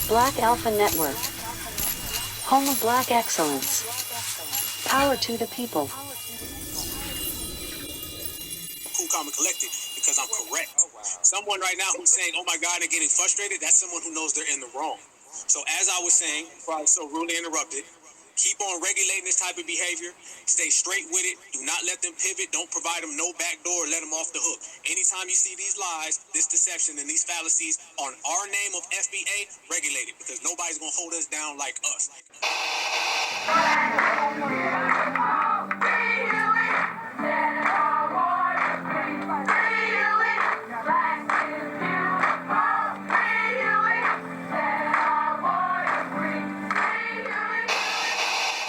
Black Alpha Network. Home of Black excellence. Power to the people. Cool, calm, and collected because I'm correct. Someone right now who's saying, oh my God, they're getting frustrated, that's someone who knows they're in the wrong. So as I was saying, before I was so rudely interrupted, keep on regulating this type of behavior. Stay straight with it. Do not let them pivot. Don't provide them no back door. Let them off the hook. Anytime you see these lies, this deception, and these fallacies on our name of FBA, regulate it because nobody's going to hold us down like us.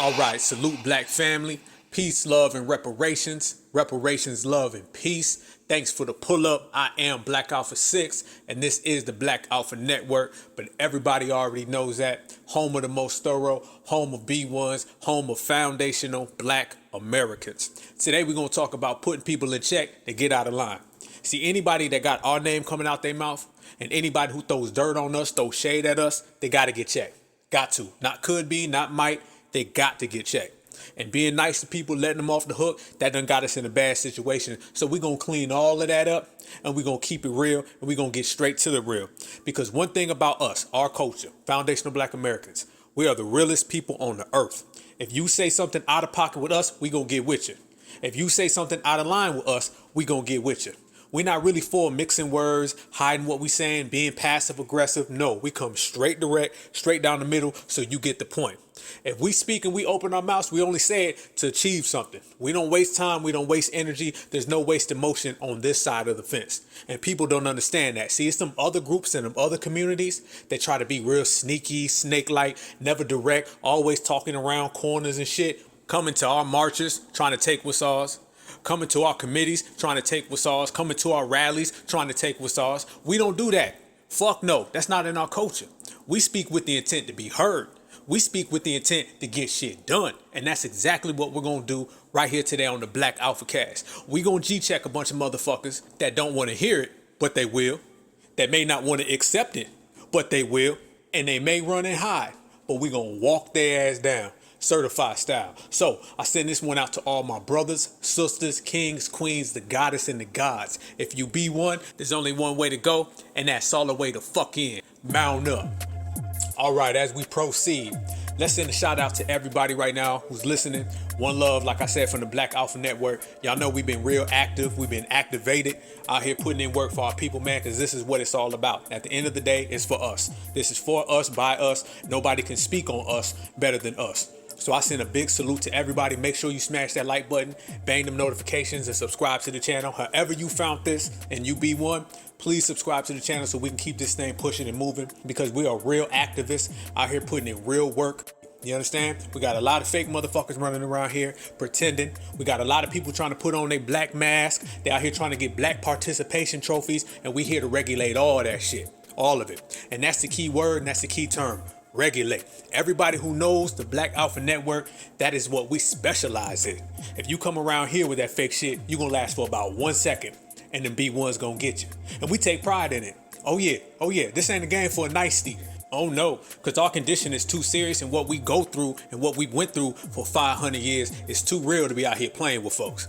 All right, salute black family. Peace, love, and reparations. Reparations, love, and peace. Thanks for the pull-up. I am Black Alpha 6, and this is the Black Alpha Network. But everybody already knows that. Home of the most thorough, home of B-1s, home of foundational black Americans. Today we're going to talk about putting people in check to get out of line. See, anybody that got our name coming out their mouth, and anybody who throws dirt on us, throws shade at us, they got to get checked. Got to. Not could be, not might. They got to get checked. And being nice to people, letting them off the hook, that done got us in a bad situation. So we're going to clean all of that up, and we're going to keep it real, and we're going to get straight to the real. Because one thing about us, our culture, foundational black Americans, we are the realest people on the earth. If you say something out of pocket with us, we going to get with you. If you say something out of line with us, we going to get with you. We're not really for mixing words, hiding what we saying, being passive aggressive. No, we come straight direct, straight down the middle, so you get the point. If we speak and we open our mouths, we only say it to achieve something. We don't waste time. We don't waste energy. There's no wasted motion on this side of the fence. And people don't understand that. See, it's some other groups and them other communities that try to be real sneaky, snake-like, never direct, always talking around corners and shit, coming to our marches, trying to take what's ours. Coming to our committees, trying to take what's ours. Coming to our rallies, trying to take what's ours. We don't do that. Fuck no. That's not in our culture. We speak with the intent to be heard. We speak with the intent to get shit done. And that's exactly what we're going to do right here today on the Black AlphaCast. We're going to G-check a bunch of motherfuckers that don't want to hear it, but they will. That may not want to accept it, but they will. And they may run and hide, but we're going to walk their ass down. Certified style. So I send this one out to all my brothers, sisters, kings, queens, the goddess, and the gods. If you be one, there's only one way to go, and that's all the way to fuck in. Mount up. All right, as we proceed, let's send a shout out to everybody right now who's listening. One love, like I said, from the Black Alpha Network. Y'all know we've been real active. We've been activated out here putting in work for our people, man, because this is what it's all about. At the end of the day, it's for us. This is for us, by us. Nobody can speak on us better than us. So I send a big salute to everybody. Make sure you smash that like button, bang them notifications, and subscribe to the channel. However you found this and you be one, please subscribe to the channel so we can keep this thing pushing and moving, because we are real activists out here putting in real work. You understand? We got a lot of fake motherfuckers running around here pretending. We got a lot of people trying to put on their black mask. They out here trying to get black participation trophies, and we here to regulate all that shit. All of it. And that's the key word, and that's the key term. Regulate. Everybody who knows the Black Alpha Network, that is what we specialize in. If you come around here with that fake shit, you're gonna last for about 1 second, and then B1's gonna get you. And we take pride in it. Oh yeah, this ain't a game for a nicety. Oh no, because our condition is too serious, and what we go through and what we went through for 500 years is too real to be out here playing with folks.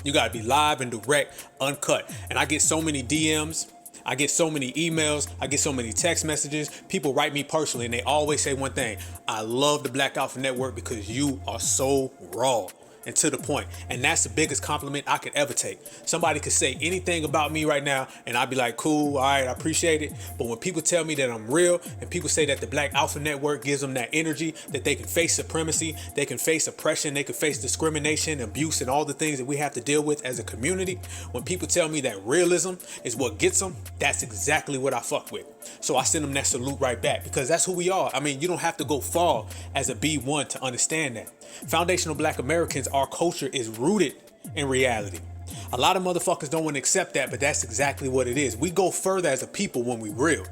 You gotta be live and direct, uncut. And I get so many DMs, I get so many emails, I get so many text messages. People write me personally, and they always say one thing: I love the Black Alpha Network because you are so raw and to the point. And that's the biggest compliment I could ever take. Somebody could say anything about me right now, and I'd be like, cool, all right, I appreciate it. But when people tell me that I'm real, and people say that the Black Alpha Network gives them that energy, that they can face supremacy, they can face oppression, they can face discrimination, abuse, and all the things that we have to deal with as a community, when people tell me that realism is what gets them, that's exactly what I fuck with. So I send them that salute right back, because that's who we are. I mean, you don't have to go far as a B1 to understand that. Foundational black Americans, our culture is rooted in reality. A lot of motherfuckers don't want to accept that, but that's exactly what it is. We go further as a people when we real.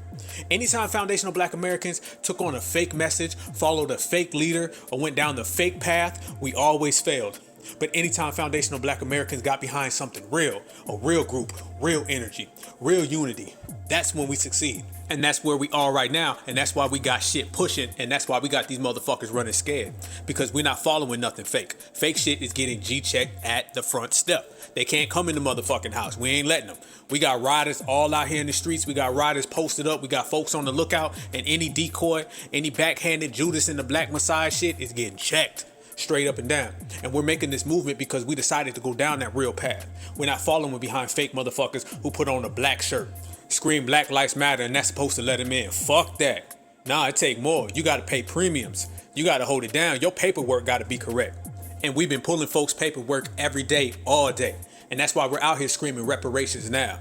Anytime foundational black Americans took on a fake message, followed a fake leader, or went down the fake path, we always failed. But anytime foundational black Americans got behind something real, a real group, real energy, real unity, that's when we succeed. And that's where we are right now. And that's why we got shit pushing. And that's why we got these motherfuckers running scared. Because we're not following nothing fake. Fake shit is getting G-checked at the front step. They can't come in the motherfucking house. We ain't letting them. We got riders all out here in the streets. We got riders posted up. We got folks on the lookout. And any decoy, any backhanded Judas and the Black Messiah shit is getting checked. Straight up and down. And we're making this movement because we decided to go down that real path. We're not following behind fake motherfuckers who put on a black shirt, scream Black Lives Matter, and that's supposed to let them in. Fuck that. Nah, it take more. You got to pay premiums. You got to hold it down. Your paperwork got to be correct. And we've been pulling folks' paperwork every day, all day. And that's why we're out here screaming reparations now.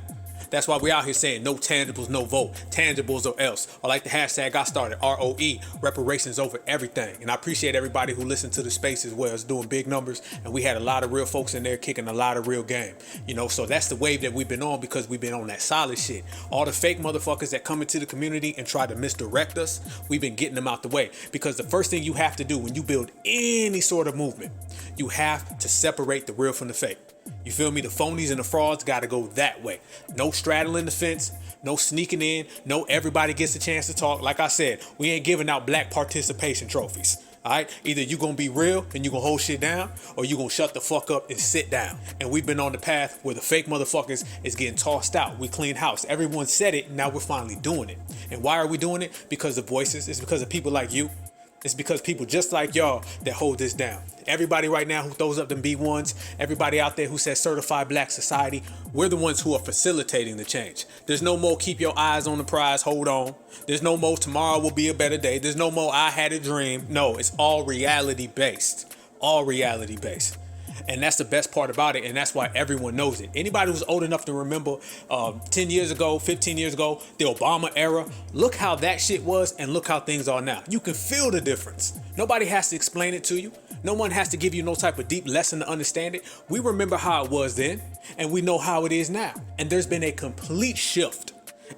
That's why we're out here saying no tangibles, no vote, tangibles or else. Or like the hashtag I started, ROE, reparations over everything. And I appreciate everybody who listened to the space as well. It's doing big numbers. And we had a lot of real folks in there kicking a lot of real game. You know, so that's the wave that we've been on because we've been on that solid shit. All the fake motherfuckers that come into the community and try to misdirect us, we've been getting them out the way. Because the first thing you have to do when you build any sort of movement, you have to separate the real from the fake. You feel me? The phonies and the frauds got to go that way. No straddling the fence, no sneaking in, no everybody gets a chance to talk. Like I said, we ain't giving out black participation trophies. All right? Either you going to be real and you going to hold shit down or you going to shut the fuck up and sit down. And we've been on the path where the fake motherfuckers is getting tossed out. We clean house. Everyone said it. Now we're finally doing it. And why are we doing it? Because of voices. It's because of people like you. It's because people just like y'all that hold this down. Everybody right now who throws up them B-1s, everybody out there who says certified black society, we're the ones who are facilitating the change. There's no more keep your eyes on the prize, hold on. There's no more tomorrow will be a better day. There's no more I had a dream. No, it's all reality based. All reality based. And that's the best part about it. And that's why everyone knows it. Anybody who's old enough to remember 10 years ago, 15 years ago, the Obama era, look how that shit was and look how things are now. You can feel the difference. Nobody has to explain it to you. No one has to give you no type of deep lesson to understand it. We remember how it was then and we know how it is now. And there's been a complete shift.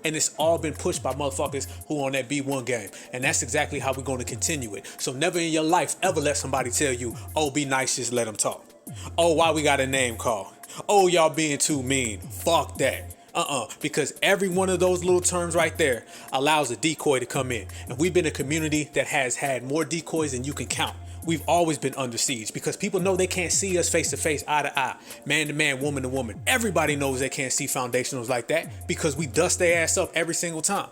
And it's all been pushed by motherfuckers who on that B-1 game. And that's exactly how we're going to continue it. So never in your life ever let somebody tell you, oh, be nice, just let them talk. Oh, why we got a name call? Oh, y'all being too mean. Fuck that. Because every one of those little terms right there allows a decoy to come in. And we've been a community that has had more decoys than you can count. We've always been under siege because people know they can't see us face to face, eye to eye, man to man, woman to woman. Everybody knows they can't see foundationals like that because we dust their ass up every single time.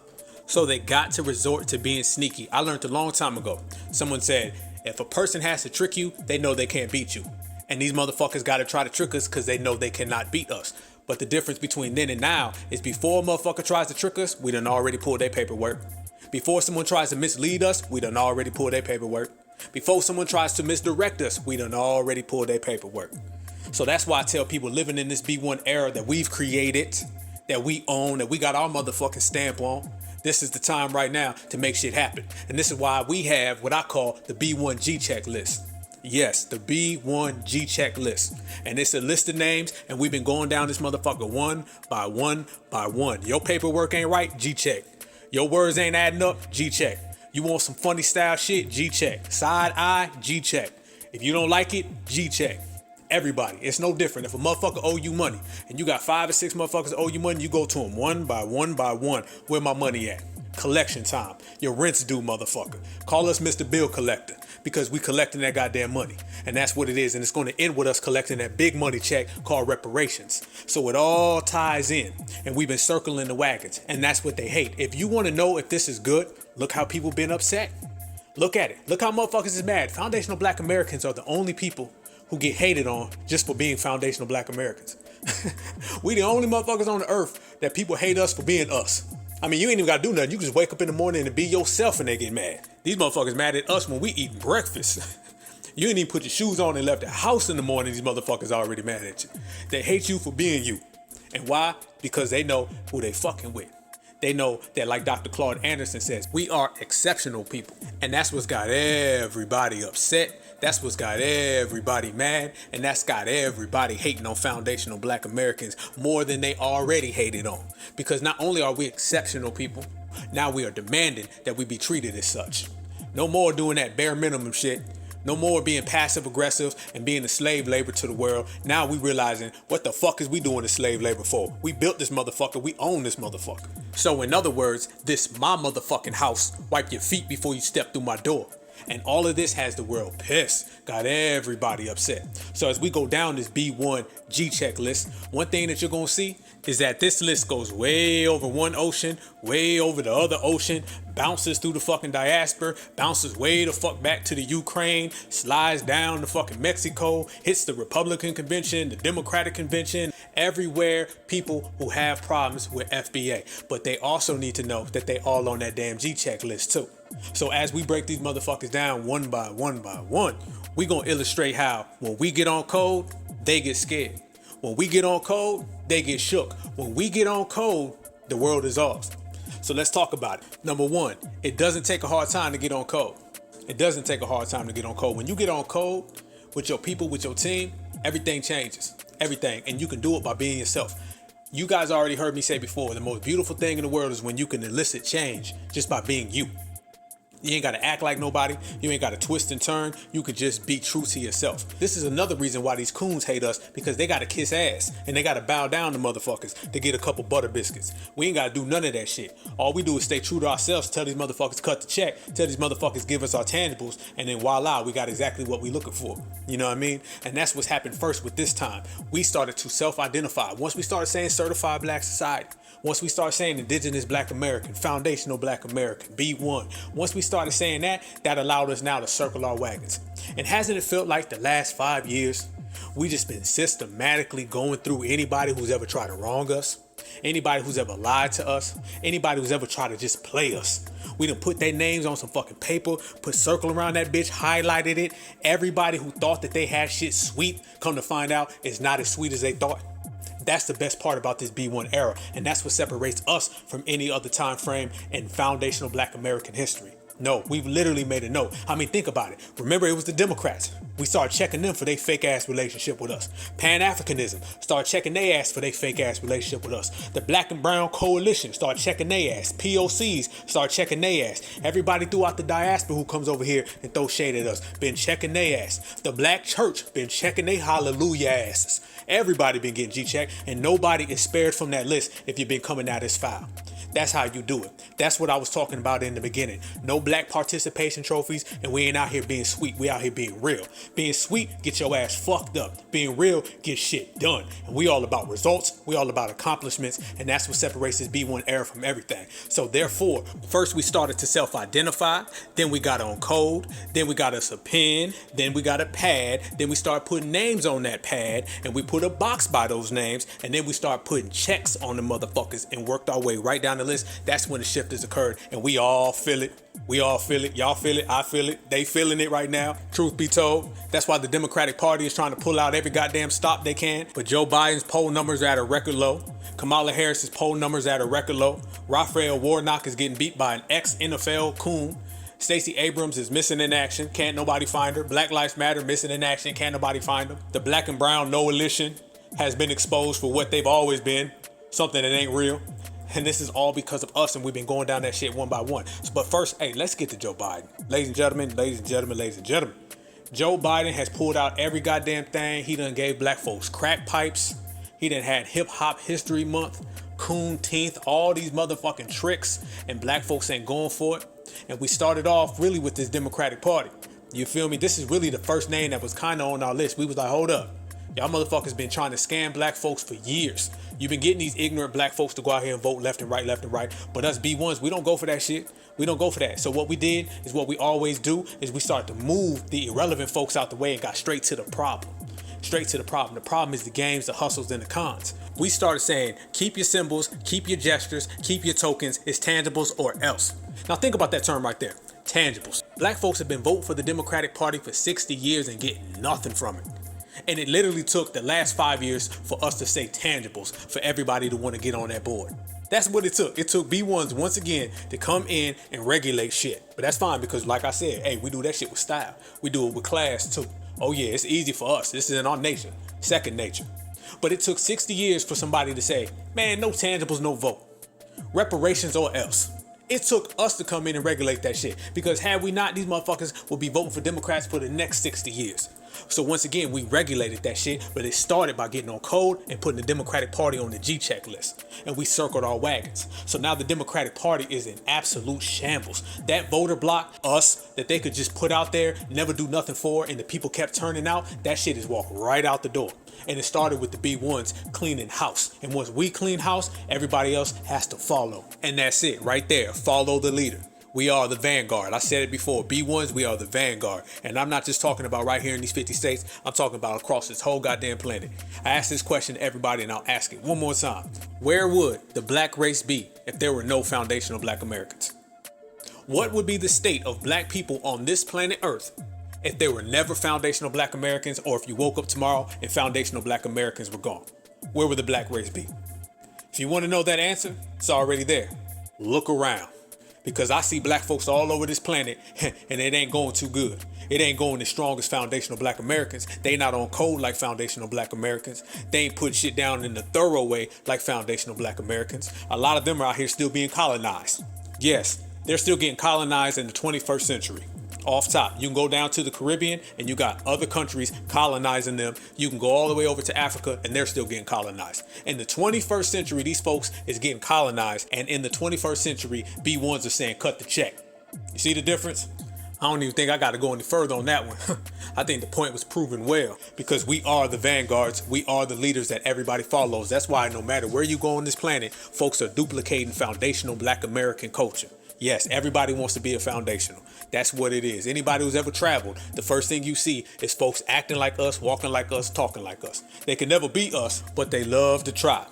So they got to resort to being sneaky. I learned a long time ago. Someone said, if a person has to trick you, they know they can't beat you. And these motherfuckers got to try to trick us because they know they cannot beat us. But the difference between then and now is before a motherfucker tries to trick us, we done already pulled their paperwork. Before someone tries to mislead us, we done already pulled their paperwork. Before someone tries to misdirect us, we done already pulled their paperwork. So that's why I tell people living in this B-1 era that we've created, that we own, that we got our motherfucking stamp on. This is the time right now to make shit happen. And this is why we have what I call the B-1 G-check list. Yes, the B-1 G-check list. And it's a list of names, and we've been going down this motherfucker one by one by one. Your paperwork ain't right, G-check. Your words ain't adding up, G-check. You want some funny style shit, G-check. Side eye, G-check. If you don't like it, G-check. Everybody, it's no different. If a motherfucker owe you money, and you got 5 or 6 motherfuckers owe you money, you go to them one by one by one. Where my money at? Collection time. Your rent's due, motherfucker. Call us Mr. Bill Collector because we collecting that goddamn money. And that's what it is. And it's going to end with us collecting that big money check called reparations. So it all ties in. And we've been circling the wagons. And that's what they hate. If you want to know if this is good, look how people been upset. Look at it. Look how motherfuckers is mad. Foundational Black Americans are the only people who get hated on just for being foundational Black Americans. We the only motherfuckers on the earth that people hate us for being us. I mean, you ain't even gotta do nothing. You can just wake up in the morning and be yourself and they get mad. These motherfuckers mad at us when we eat breakfast. You ain't even put your shoes on and left the house in the morning. These motherfuckers already mad at you. They hate you for being you. And why? Because they know who they fucking with. They know that, like Dr. Claude Anderson says, we are exceptional people. And that's what's got everybody upset. That's what's got everybody mad. And that's got everybody hating on foundational Black Americans more than they already hated on. Because not only are we exceptional people, now we are demanding that we be treated as such. No more doing that bare minimum shit. No more being passive aggressive and being a slave labor to the world. Now we realizing what the fuck is we doing the slave labor for? We built this motherfucker. We own this motherfucker. So in other words, this my motherfucking house. Wipe your feet before you step through my door. And all of this has the world pissed, got everybody upset. So as we go down this B-1 G-check list, one thing that you're gonna see is that this list goes way over one ocean, way over the other ocean, bounces through the fucking diaspora, bounces way the fuck back to the Ukraine, slides down to fucking Mexico, hits the Republican convention, the Democratic convention, everywhere people who have problems with FBA. But they also need to know that they all on that damn G-check list too. So as we break these motherfuckers down one by one, we gonna illustrate how when we get on code, they get scared. When we get on code, they get shook. When we get on code, the world is ours. So let's talk about it. Number one, it doesn't take a hard time to get on code. It doesn't take a hard time to get on code. When you get on code with your people, with your team, everything changes. Everything. And you can do it by being yourself. You guys already heard me say before, the most beautiful thing in the world is when you can elicit change just by being you. You ain't got to act like nobody. You ain't got to twist and turn. You could just be true to yourself. This is another reason why these coons hate us, because they got to kiss ass and they got to bow down to motherfuckers to get a couple butter biscuits. We ain't got to do none of that shit. All we do is stay true to ourselves, tell these motherfuckers cut the check, tell these motherfuckers give us our tangibles, and then voila, we got exactly what we looking for. You know what I mean? And that's what's happened first with this time. We started to self-identify. Once we started saying certified black society, once we started saying indigenous black American, foundational black American, B-1, once we started saying that, that allowed us now to circle our wagons. And hasn't it felt like the last 5 years, we just been systematically going through anybody who's ever tried to wrong us, anybody who's ever lied to us, anybody who's ever tried to just play us. We done put their names on some fucking paper, put circle around that bitch, highlighted it. Everybody who thought that they had shit sweet, come to find out it's not as sweet as they thought. That's the best part about this B-1 era, and that's what separates us from any other time frame in foundational black American history. No, we've literally made a note. I mean, think about it. Remember, it was the Democrats. We started checking them for their fake ass relationship with us. Pan-Africanism started checking their ass for their fake ass relationship with us. The Black and Brown Coalition started checking their ass. POCs started checking their ass. Everybody throughout the diaspora who comes over here and throws shade at us been checking their ass. The Black Church been checking their hallelujah asses. Everybody been getting G-checked, and nobody is spared from that list if you've been coming out as foul. That's how you do it. That's what I was talking about in the beginning. No black participation trophies, and we ain't out here being sweet. We out here being real. Being sweet, get your ass fucked up. Being real, get shit done. And we all about results. We all about accomplishments, and that's what separates this B-1 era from everything. So therefore, first we started to self-identify, then we got on code, then we got us a pen, then we got a pad, then we started putting names on that pad, and we put a box by those names, and then we start putting checks on the motherfuckers and worked our way right down the list. That's when the shift has occurred, and we all feel it. We all feel it. Y'all feel it. I feel it. They feeling it right now. Truth be told, that's why the Democratic Party is trying to pull out every goddamn stop they can. But Joe Biden's poll numbers are at a record low. Kamala Harris's poll numbers are at a record low. Raphael Warnock is getting beat by an ex-NFL coon. Stacey Abrams is missing in action. Can't nobody find her. Black Lives Matter missing in action. Can't nobody find them. The Black and Brown coalition has been exposed for what they've always been. Something that ain't real. And this is all because of us, and we've been going down that shit one by one. But first, hey, let's get to Joe Biden. Ladies and gentlemen, ladies and gentlemen, ladies and gentlemen. Joe Biden has pulled out every goddamn thing. He done gave black folks crack pipes. He done had Hip Hop History Month, Juneteenth, all these motherfucking tricks, and black folks ain't going for it. And we started off really with this Democratic Party. You feel me? This is really the first name that was kind of on our list. We was like, hold up. Y'all motherfuckers been trying to scam black folks for years. You've been getting these ignorant black folks to go out here and vote left and right. But us B1s, we don't go for that shit. We don't go for that. So what we did is what we always do is we start to move the irrelevant folks out the way and got straight to the problem. Straight to the problem. The problem is the games, the hustles, and the cons. We started saying, keep your symbols, keep your gestures, keep your tokens. It's tangibles or else. Now think about that term right there. Tangibles. Black folks have been voting for the Democratic Party for 60 years and getting nothing from it. And it literally took the last 5 years for us to say tangibles for everybody to want to get on that board. That's what it took. It took B1s once again to come in and regulate shit. But that's fine because like I said, hey, we do that shit with style. We do it with class too. Oh yeah, it's easy for us. This is in our nature, second nature. But it took 60 years for somebody to say, man, no tangibles, no vote. Reparations or else. It took us to come in and regulate that shit. Because had we not, these motherfuckers would be voting for Democrats for the next 60 years. So once again, we regulated that shit, but it started by getting on code and putting the Democratic Party on the G-check list. And we circled our wagons. So now the Democratic Party is in absolute shambles. That voter block, us, that they could just put out there, never do nothing for, and the people kept turning out, that shit is walked right out the door. And it started with the B-1s cleaning house. And once we clean house, everybody else has to follow. And that's it, right there. Follow the leader. We are the vanguard. I said it before. B1s, we are the vanguard. And I'm not just talking about right here in these 50 states. I'm talking about across this whole goddamn planet. I asked this question to everybody and I'll ask it one more time. Where would the black race be if there were no foundational black Americans? What would be the state of black people on this planet Earth if there were never foundational black Americans, or if you woke up tomorrow and foundational black Americans were gone? Where would the black race be? If you want to know that answer, it's already there. Look around. Because I see black folks all over this planet and it ain't going too good. It ain't going as strong as foundational black Americans. They not on code like foundational black Americans. They ain't put shit down in a thorough way like foundational black Americans. A lot of them are out here still being colonized. Yes, they're still getting colonized in the 21st century. Off top, you can go down to the Caribbean and you got other countries colonizing them. You can go all the way over to Africa and they're still getting colonized. In the 21st century, these folks is getting colonized, and in the 21st century, B1s are saying cut the check. You see the difference? I don't even think I got to go any further on that one. I think the point was proven well, because we are the vanguards. We are the leaders that everybody follows. That's why no matter where you go on this planet, folks are duplicating foundational black American culture. Yes, everybody wants to be a foundational. That's what it is. Anybody who's ever traveled, the first thing you see is folks acting like us, walking like us, talking like us. They can never be us, but they love to try.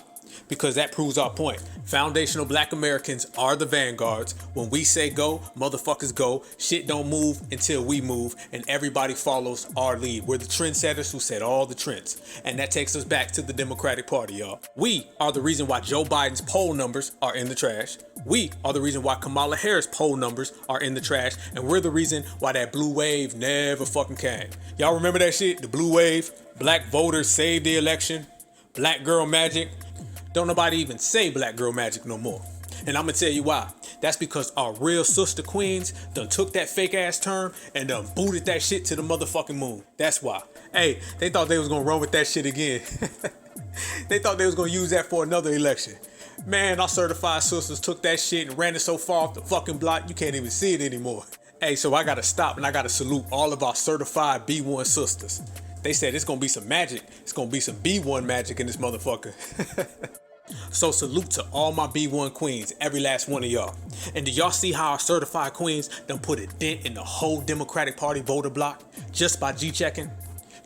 Because that proves our point. Foundational black Americans are the vanguards. When we say go, motherfuckers go. Shit don't move until we move, and everybody follows our lead. We're the trendsetters who set all the trends. And that takes us back to the Democratic Party, y'all. We are the reason why Joe Biden's poll numbers are in the trash. We are the reason why Kamala Harris' poll numbers are in the trash. And we're the reason why that blue wave never fucking came. Y'all remember that shit? The blue wave? Black voters saved the election. Black girl magic. Don't nobody even say black girl magic no more. And I'm gonna tell you why. That's because our real sister queens done took that fake ass term and done booted that shit to the motherfucking moon. That's why. Hey, they thought they was gonna run with that shit again. They thought they was gonna use that for another election. Man, our certified sisters took that shit and ran it so far off the fucking block you can't even see it anymore. Hey, so I gotta stop and I gotta salute all of our certified B1 sisters. They said it's gonna be some magic. It's gonna be some B1 magic in this motherfucker. So salute to all my B1 queens, every last one of y'all. And do y'all see how our certified queens done put a dent in the whole Democratic Party voter block just by G-checking?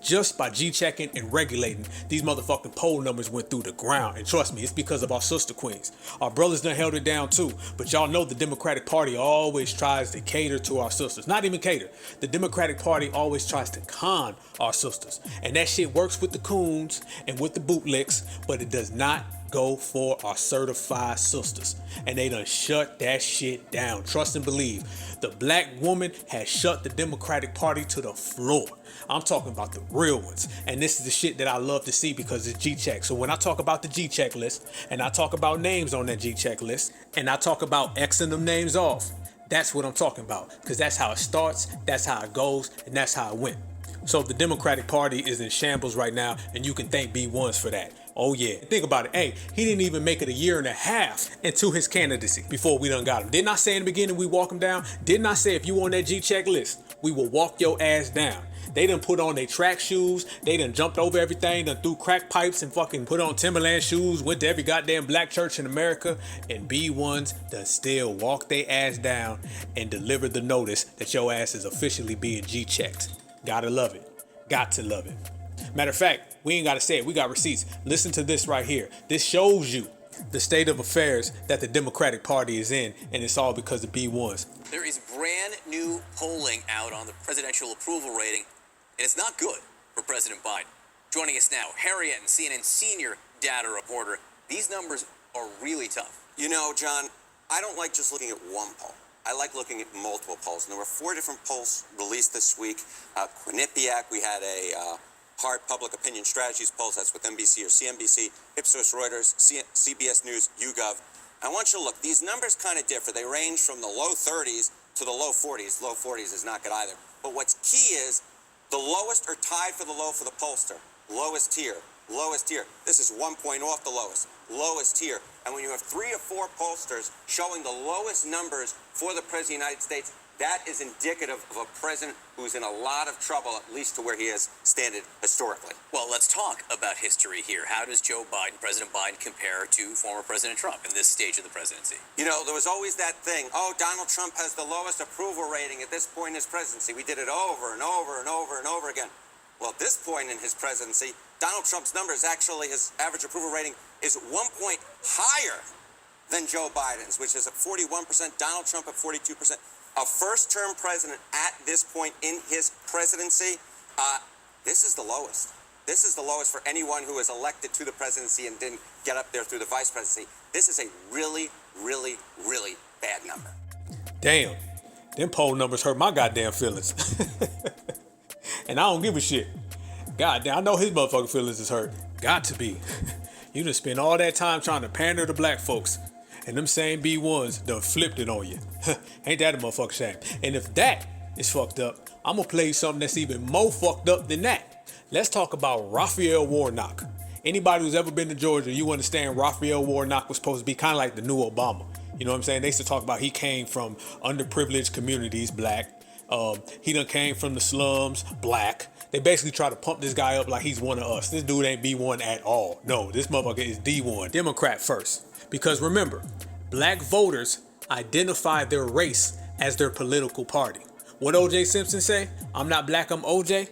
Just by G-checking and regulating, these motherfucking poll numbers went through the ground. And trust me, it's because of our sister queens. Our brothers done held it down too. But y'all know the Democratic Party always tries to cater to our sisters. Not even cater. The Democratic Party always tries to con our sisters. And that shit works with the coons and with the bootlicks, but it does not go for our certified sisters. And they done shut that shit down. Trust and believe. The black woman has shut the Democratic Party to the floor. I'm talking about the real ones. And this is the shit that I love to see because it's G-check. So when I talk about the G-check list, and I talk about names on that G-check list, and I talk about Xing them names off, that's what I'm talking about. Because that's how it starts, that's how it goes, and that's how it went. So the Democratic Party is in shambles right now, and you can thank B1s for that. Oh yeah, think about it. Hey, he didn't even make it a year and a half into his candidacy before we done got him. Didn't I say in the beginning we walk him down? Didn't I say if you on that G-check list, we will walk your ass down? They done put on their track shoes. They done jumped over everything, done threw crack pipes and fucking put on Timberland shoes, went to every goddamn black church in America, and B1s done still walk their ass down and deliver the notice that your ass is officially being G-checked. Gotta love it. Got to love it. Matter of fact, we ain't gotta say it. We got receipts. Listen to this right here. This shows you the state of affairs that the Democratic Party is in, and it's all because of B1s. There is brand new polling out on the presidential approval rating, and it's not good for President Biden. Joining us now, Harry Etten, CNN senior data reporter. These numbers are really tough. You know, John, I don't like just looking at one poll. I like looking at multiple polls. And there were 4 different polls released this week. Quinnipiac, we had a Hard Public Opinion Strategies polls. That's with NBC or CNBC, Ipsos Reuters, CBS News, YouGov. I want you to look. These numbers kind of differ. They range from the low 30s to the low 40s. Low 40s is not good either. But what's key is the lowest are tied for the low for the pollster. Lowest tier. Lowest tier. This is 1 point off the lowest. Lowest tier. And when you have 3 or 4 pollsters showing the lowest numbers for the President of the United States, that is indicative of a president who's in a lot of trouble, at least to where he has standed historically. Well, let's talk about history here. How does Joe Biden, President Biden, compare to former President Trump in this stage of the presidency? You know, there was always that thing, oh, Donald Trump has the lowest approval rating at this point in his presidency. We did it over and over and over and over again. Well, at this point in his presidency, Donald Trump's numbers, actually his average approval rating is 1 point higher than Joe Biden's, which is at 41%, Donald Trump at 42%. A first-term president at this point in his presidency, this is the lowest. This is the lowest for anyone who was elected to the presidency and didn't get up there through the vice presidency. This is a really, really, really bad number. Damn, them poll numbers hurt my goddamn feelings. And I don't give a shit. Goddamn, I know his motherfucking feelings is hurt. Got to be. You done spend all that time trying to pander to black folks, and them same B-1s done flipped it on you. Ain't that a motherfucking shame? And if that is fucked up, I'm gonna play you something that's even more fucked up than that. Let's talk about Raphael Warnock. Anybody who's ever been to Georgia, you understand Raphael Warnock was supposed to be kind of like the new Obama. You know what I'm saying? They used to talk about he came from underprivileged communities, black. He done came from the slums, black. They basically try to pump this guy up like he's one of us. This dude ain't B1 at all. No, this motherfucker is D1. Democrat first. Because remember, black voters identify their race as their political party. What O.J. Simpson say? I'm not black, I'm O.J.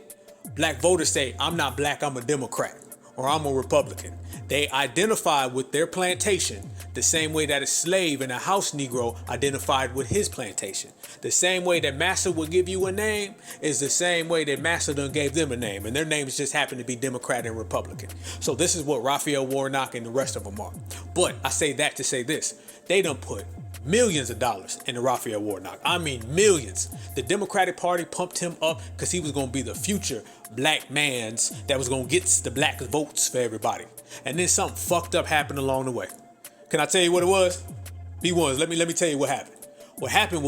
Black voters say, I'm not black, I'm a Democrat. Or I'm a Republican. They identify with their plantation the same way that a slave and a house Negro identified with his plantation. The same way that Massa would give you a name is the same way that Massa done gave them a name. And their names just happen to be Democrat and Republican. So this is what Raphael Warnock and the rest of them are. But I say that to say this. They done put millions of dollars into Raphael Warnock. I mean millions. The Democratic Party pumped him up because he was going to be the future black man's that was going to get the black votes for everybody. And then something fucked up happened along the way. Can I tell you what it was? B1s, let me tell you what happened. What happened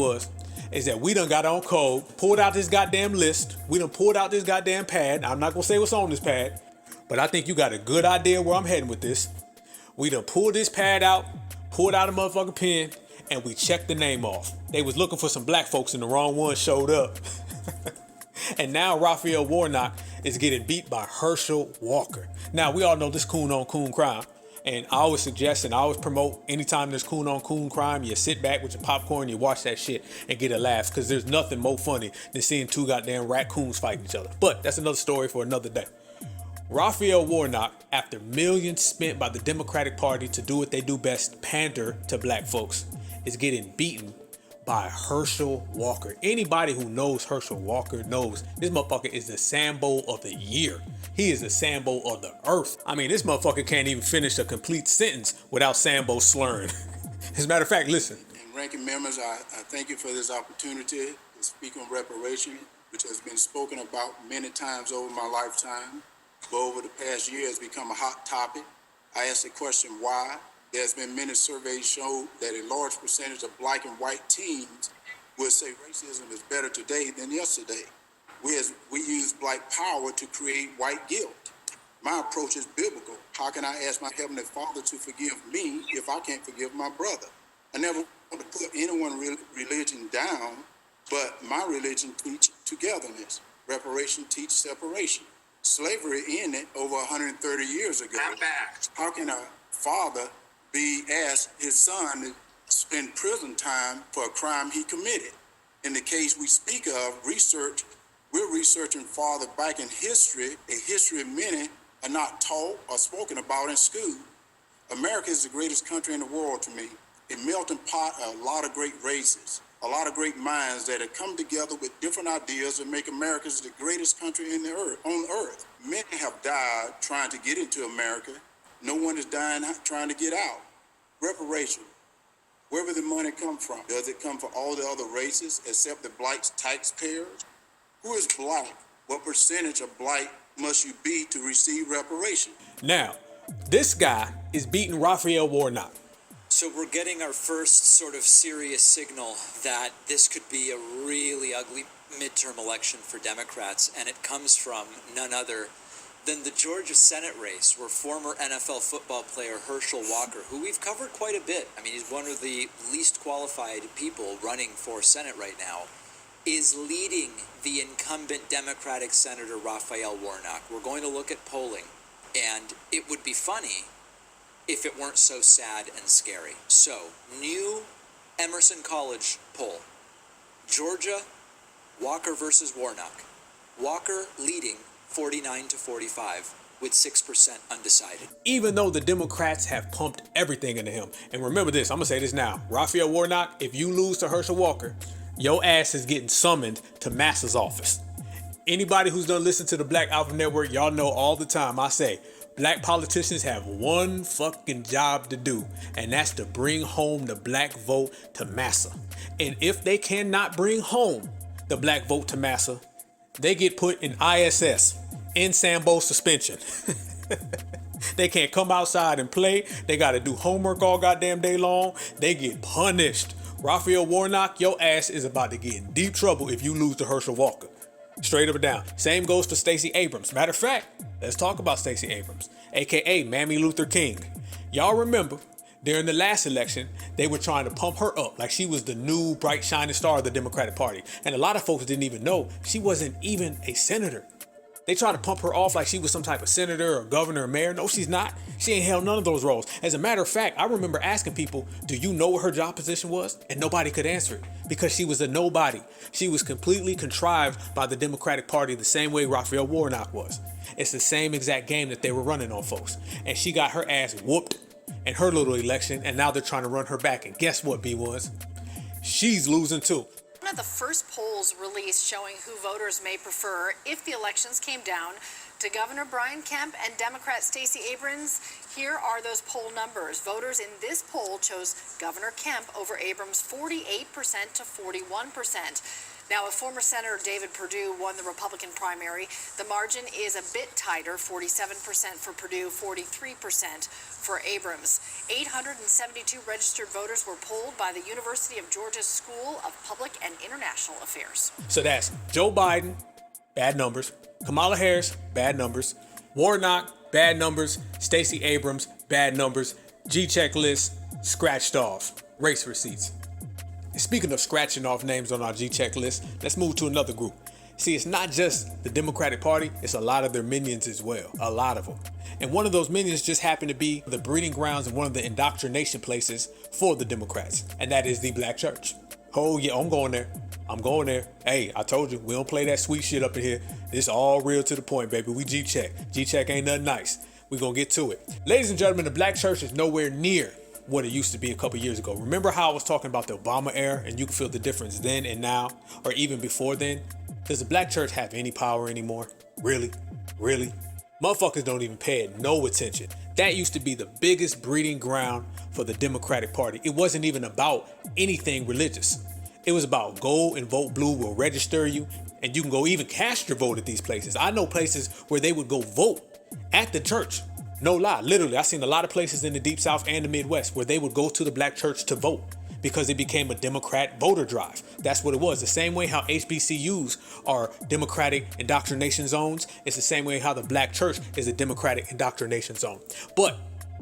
is that we done got on code, pulled out this goddamn list. We done pulled out this goddamn pad. I'm not going to say what's on this pad, but I think you got a good idea where I'm heading with this. We done pulled this pad out, pulled out a motherfucking pen, and we checked the name off. They was looking for some black folks and the wrong one showed up. And now Raphael Warnock is getting beat by Herschel Walker. Now, we all know this coon on coon crime. And I always suggest and I always promote anytime there's coon on coon crime, you sit back with your popcorn, you watch that shit and get a laugh. Because there's nothing more funny than seeing two goddamn raccoons fighting each other. But that's another story for another day. Raphael Warnock, after millions spent by the Democratic Party to do what they do best, pander to black folks, is getting beaten by Herschel Walker. Anybody who knows Herschel Walker knows this motherfucker is the Sambo of the year. He is the Sambo of the earth. I mean, this motherfucker can't even finish a complete sentence without Sambo slurring. As a matter of fact, listen. And ranking members, I thank you for this opportunity to speak on reparation, which has been spoken about many times over my lifetime, but over the past year has become a hot topic. I asked the question, why? There's been many surveys show that a large percentage of black and white teens would say racism is better today than yesterday. We use black power to create white guilt. My approach is biblical. How can I ask my Heavenly Father to forgive me if I can't forgive my brother? I never want to put anyone's religion down, but my religion teaches togetherness. Reparation teaches separation. Slavery ended over 130 years ago. How can a father be asked his son to spend prison time for a crime he committed? In the case we speak of, we're researching farther back in history, a history many are not taught or spoken about in school. America is the greatest country in the world to me, a melting pot of a lot of great races, a lot of great minds that have come together with different ideas and make America the greatest country on earth. Many have died trying to get into America. No one is dying trying to get out. Reparation. Where will the money come from? Does it come from all the other races except the black taxpayers? Who is black? What percentage of black must you be to receive reparation? Now, this guy is beating Raphael Warnock. So we're getting our first sort of serious signal that this could be a really ugly midterm election for Democrats, and it comes from none other than the Georgia Senate race, where former NFL football player Herschel Walker, who we've covered quite a bit, I mean, he's one of the least qualified people running for Senate right now, is leading the incumbent Democratic Senator Raphael Warnock. We're going to look at polling, and it would be funny if it weren't so sad and scary. So, new Emerson College poll. Georgia, Walker versus Warnock. Walker leading 49 to 45 with 6% undecided. Even though the Democrats have pumped everything into him. And remember this, I'm going to say this now. Raphael Warnock, if you lose to Herschel Walker, your ass is getting summoned to Massa's office. Anybody who's done listen to the Black Alpha Network, y'all know all the time I say, black politicians have one fucking job to do, and that's to bring home the black vote to Massa. And if they cannot bring home the black vote to Massa, they get put in ISS, in Sambo suspension. They can't come outside and play. They got to do homework all goddamn day long. They get punished. Raphael Warnock, your ass is about to get in deep trouble if you lose to Herschel Walker. Straight up and down. Same goes for Stacey Abrams. Matter of fact, let's talk about Stacey Abrams, aka Mammy Luther King. Y'all remember during the last election, they were trying to pump her up like she was the new bright shining star of the Democratic Party. And a lot of folks didn't even know she wasn't even a senator. They tried to pump her off like she was some type of senator or governor or mayor. No, she's not. She ain't held none of those roles. As a matter of fact, I remember asking people, do you know what her job position was? And nobody could answer it because she was a nobody. She was completely contrived by the Democratic Party the same way Raphael Warnock was. It's the same exact game that they were running on folks. And she got her ass whooped in her little election, and now they're trying to run her back. And guess what, B-1s? She's losing too. One of the first polls released showing who voters may prefer if the elections came down to Governor Brian Kemp and Democrat Stacey Abrams. Here are those poll numbers. Voters in this poll chose Governor Kemp over Abrams 48% to 41%. Now, if former Senator David Perdue won the Republican primary, the margin is a bit tighter, 47% for Perdue, 43% for Abrams. 872 registered voters were polled by the University of Georgia's School of Public and International Affairs. So that's Joe Biden, bad numbers. Kamala Harris, bad numbers. Warnock, bad numbers. Stacey Abrams, bad numbers. G-checklist, scratched off. Race receipts. Speaking of scratching off names on our G-check list, let's move to another group. See, it's not just the Democratic Party, it's a lot of their minions as well. A lot of them. And one of those minions just happened to be the breeding grounds and one of the indoctrination places for the Democrats. And that is the black church. Oh yeah, I'm going there. I'm going there. Hey, I told you, we don't play that sweet shit up in here. This all real to the point, baby. We G-check. G-check ain't nothing nice. We gonna get to it. Ladies and gentlemen, the black church is nowhere near what it used to be a couple years ago. Remember how I was talking about the Obama era and you can feel the difference then and now, or even before then? Does the black church have any power anymore? Really? Really? Motherfuckers don't even pay it no attention. That used to be the biggest breeding ground for the Democratic Party. It wasn't even about anything religious. It was about go and vote blue, will register you, and you can go even cast your vote at these places. I know places where they would go vote at the church. No lie, literally, I've seen a lot of places in the Deep South and the Midwest where they would go to the black church to vote because it became a Democrat voter drive. That's what it was. The same way how HBCUs are Democratic indoctrination zones, it's the same way how the black church is a Democratic indoctrination zone. But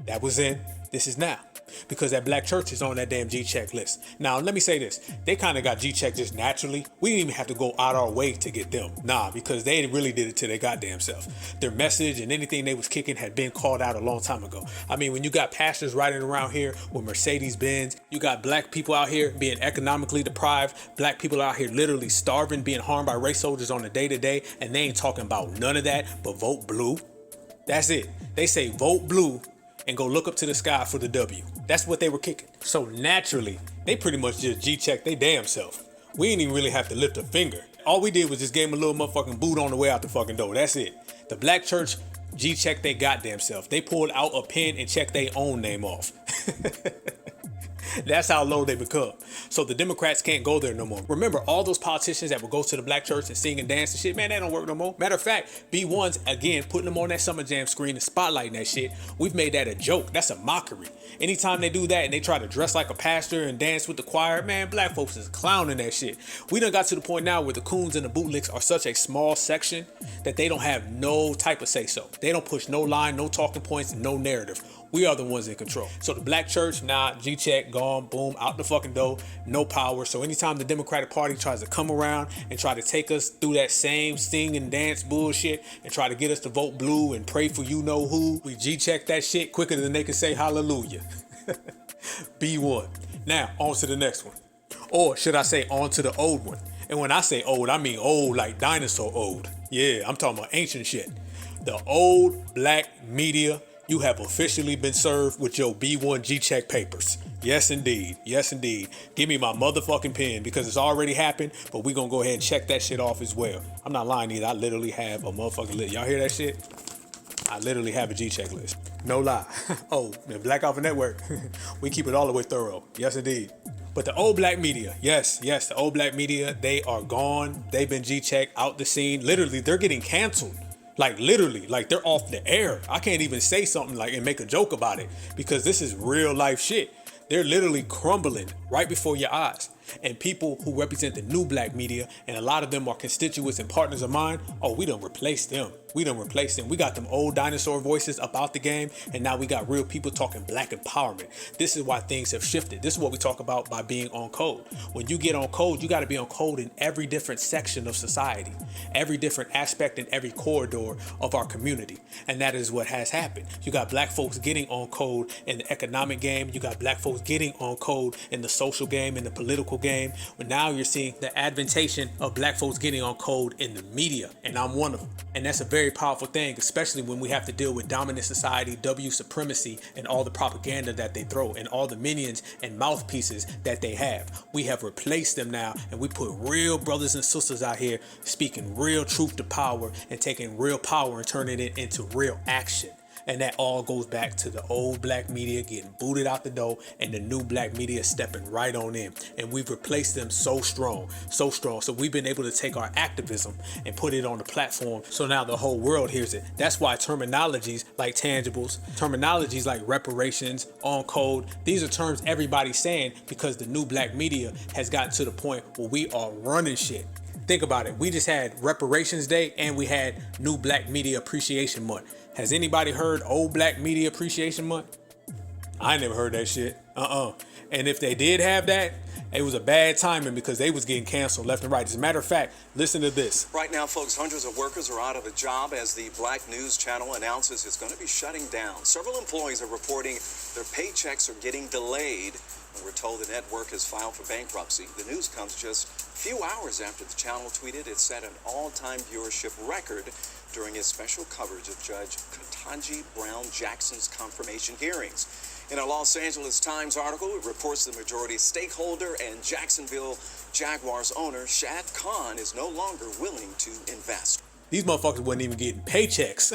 that was then, this is now. Because that black church is on that damn G-check list. Now, let me say this. They kind of got G-check just naturally. We didn't even have to go out our way to get them. Nah, because they really did it to their goddamn self. Their message and anything they was kicking had been called out a long time ago. I mean, when you got pastors riding around here with Mercedes-Benz, you got black people out here being economically deprived, black people out here literally starving, being harmed by race soldiers on a day-to-day, and they ain't talking about none of that but vote blue. That's it. They say vote blue and go look up to the sky for the W. That's what they were kicking. So naturally, they pretty much just G-checked their damn self. We didn't even really have to lift a finger. All we did was just gave them a little motherfucking boot on the way out the fucking door. That's it. The black church G-checked their goddamn self. They pulled out a pen and checked their own name off. That's how low they become. So the Democrats can't go there no more. Remember, all those politicians that would go to the black church and sing and dance and shit, man, that don't work no more. Matter of fact, B-1's, again, putting them on that Summer Jam screen and spotlighting that shit, we've made that a joke. That's a mockery. Anytime they do that and they try to dress like a pastor and dance with the choir, man, black folks is clowning that shit. We done got to the point now where the coons and the bootlicks are such a small section that they don't have no type of say-so. They don't push no line, no talking points, and no narrative. We are the ones in control. So the black church, nah, G-check, gone, boom, out the fucking door, no power. So anytime the Democratic Party tries to come around and try to take us through that same sing and dance bullshit and try to get us to vote blue and pray for you know who, we G-check that shit quicker than they can say hallelujah. B-1. Now, on to the next one. Or should I say on to the old one? And when I say old, I mean old like dinosaur old. Yeah, I'm talking about ancient shit. The old black media, you have officially been served with your B-1 G-check papers. Yes, indeed. Yes, indeed. Give me my motherfucking pen because it's already happened, but we're going to go ahead and check that shit off as well. I'm not lying either. I literally have a motherfucking list. Y'all hear that shit? I literally have a G-check list. No lie. Oh, the Black Alpha Network, we keep it all the way thorough. Yes, indeed. But the old black media, yes, the old black media, they are gone. They've been G-checked out the scene. Literally, they're getting canceled. Like literally, like they're off the air. I can't even say something like and make a joke about it because this is real life shit. They're literally crumbling right before your eyes. And people who represent the new black media, and a lot of them are constituents and partners of mine, oh, we done replaced them. We got them old dinosaur voices about the game, and now we got real people talking black empowerment. This is why things have shifted. This is what we talk about by being on code. When you get on code, you got to be on code in every different section of society, every different aspect in every corridor of our community. And that is what has happened. You got black folks getting on code in the economic game. You got black folks getting on code in the social game, in the political game. But now you're seeing the adventation of black folks getting on code in the media, and I'm one of them. And that's a very powerful thing, especially when we have to deal with dominant society, W supremacy, and all the propaganda that they throw, and all the minions and mouthpieces that they have. We have replaced them now, and we put real brothers and sisters out here speaking real truth to power and taking real power and turning it into real action. And that all goes back to the old black media getting booted out the door and the new black media stepping right on in. And we've replaced them so strong. So we've been able to take our activism and put it on the platform. So now the whole world hears it. That's why terminologies like tangibles, terminologies like reparations, on code, these are terms everybody's saying because the new black media has gotten to the point where we are running shit. Think about it. We just had Reparations Day and we had New Black Media Appreciation Month. Has anybody heard Old Black Media Appreciation Month? I never heard that shit. And if they did have that, it was a bad timing because they was getting canceled left and right. As a matter of fact, listen to this. Right now, folks, hundreds of workers are out of a job as the Black News Channel announces it's going to be shutting down. Several employees are reporting their paychecks are getting delayed. And we're told the network has filed for bankruptcy. The news comes just a few hours after the channel tweeted it set an all-time viewership record during its special coverage of Judge Ketanji Brown Jackson's confirmation hearings. In a Los Angeles Times article, it reports the majority stakeholder and Jacksonville Jaguars owner Shad Khan is no longer willing to invest. These motherfuckers wasn't even getting paychecks.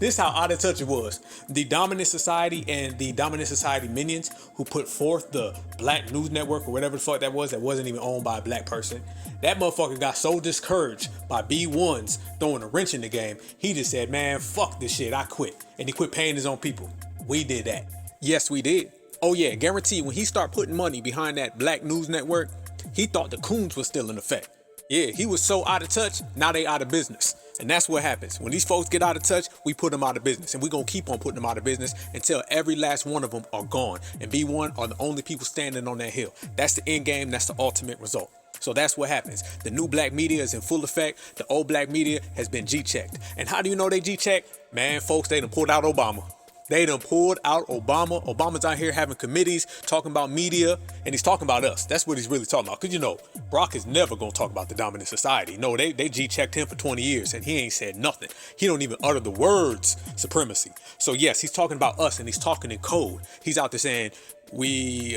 This is how out of touch it was. The dominant society and the dominant society minions who put forth the Black News Network or whatever the fuck that wasn't even owned by a black person. That motherfucker got so discouraged by B-1s throwing a wrench in the game, he just said, man, fuck this shit, I quit. And he quit paying his own people. We did that. Yes, we did. Oh yeah, guarantee when he started putting money behind that Black News Network, he thought the coons was still in effect. Yeah, he was so out of touch, now they out of business. And that's what happens. When these folks get out of touch, we put them out of business. And we're going to keep on putting them out of business until every last one of them are gone. And B-1 are the only people standing on that hill. That's the end game. That's the ultimate result. So that's what happens. The new black media is in full effect. The old black media has been G-checked. And how do you know they G-checked? Man, folks, they done pulled out Obama. They done pulled out Obama. Obama's out here having committees, talking about media, and he's talking about us. That's what he's really talking about. Because, you know, Brock is never going to talk about the dominant society. No, they G-checked him for 20 years, and he ain't said nothing. He don't even utter the words supremacy. So, yes, he's talking about us, and he's talking in code. He's out there saying, we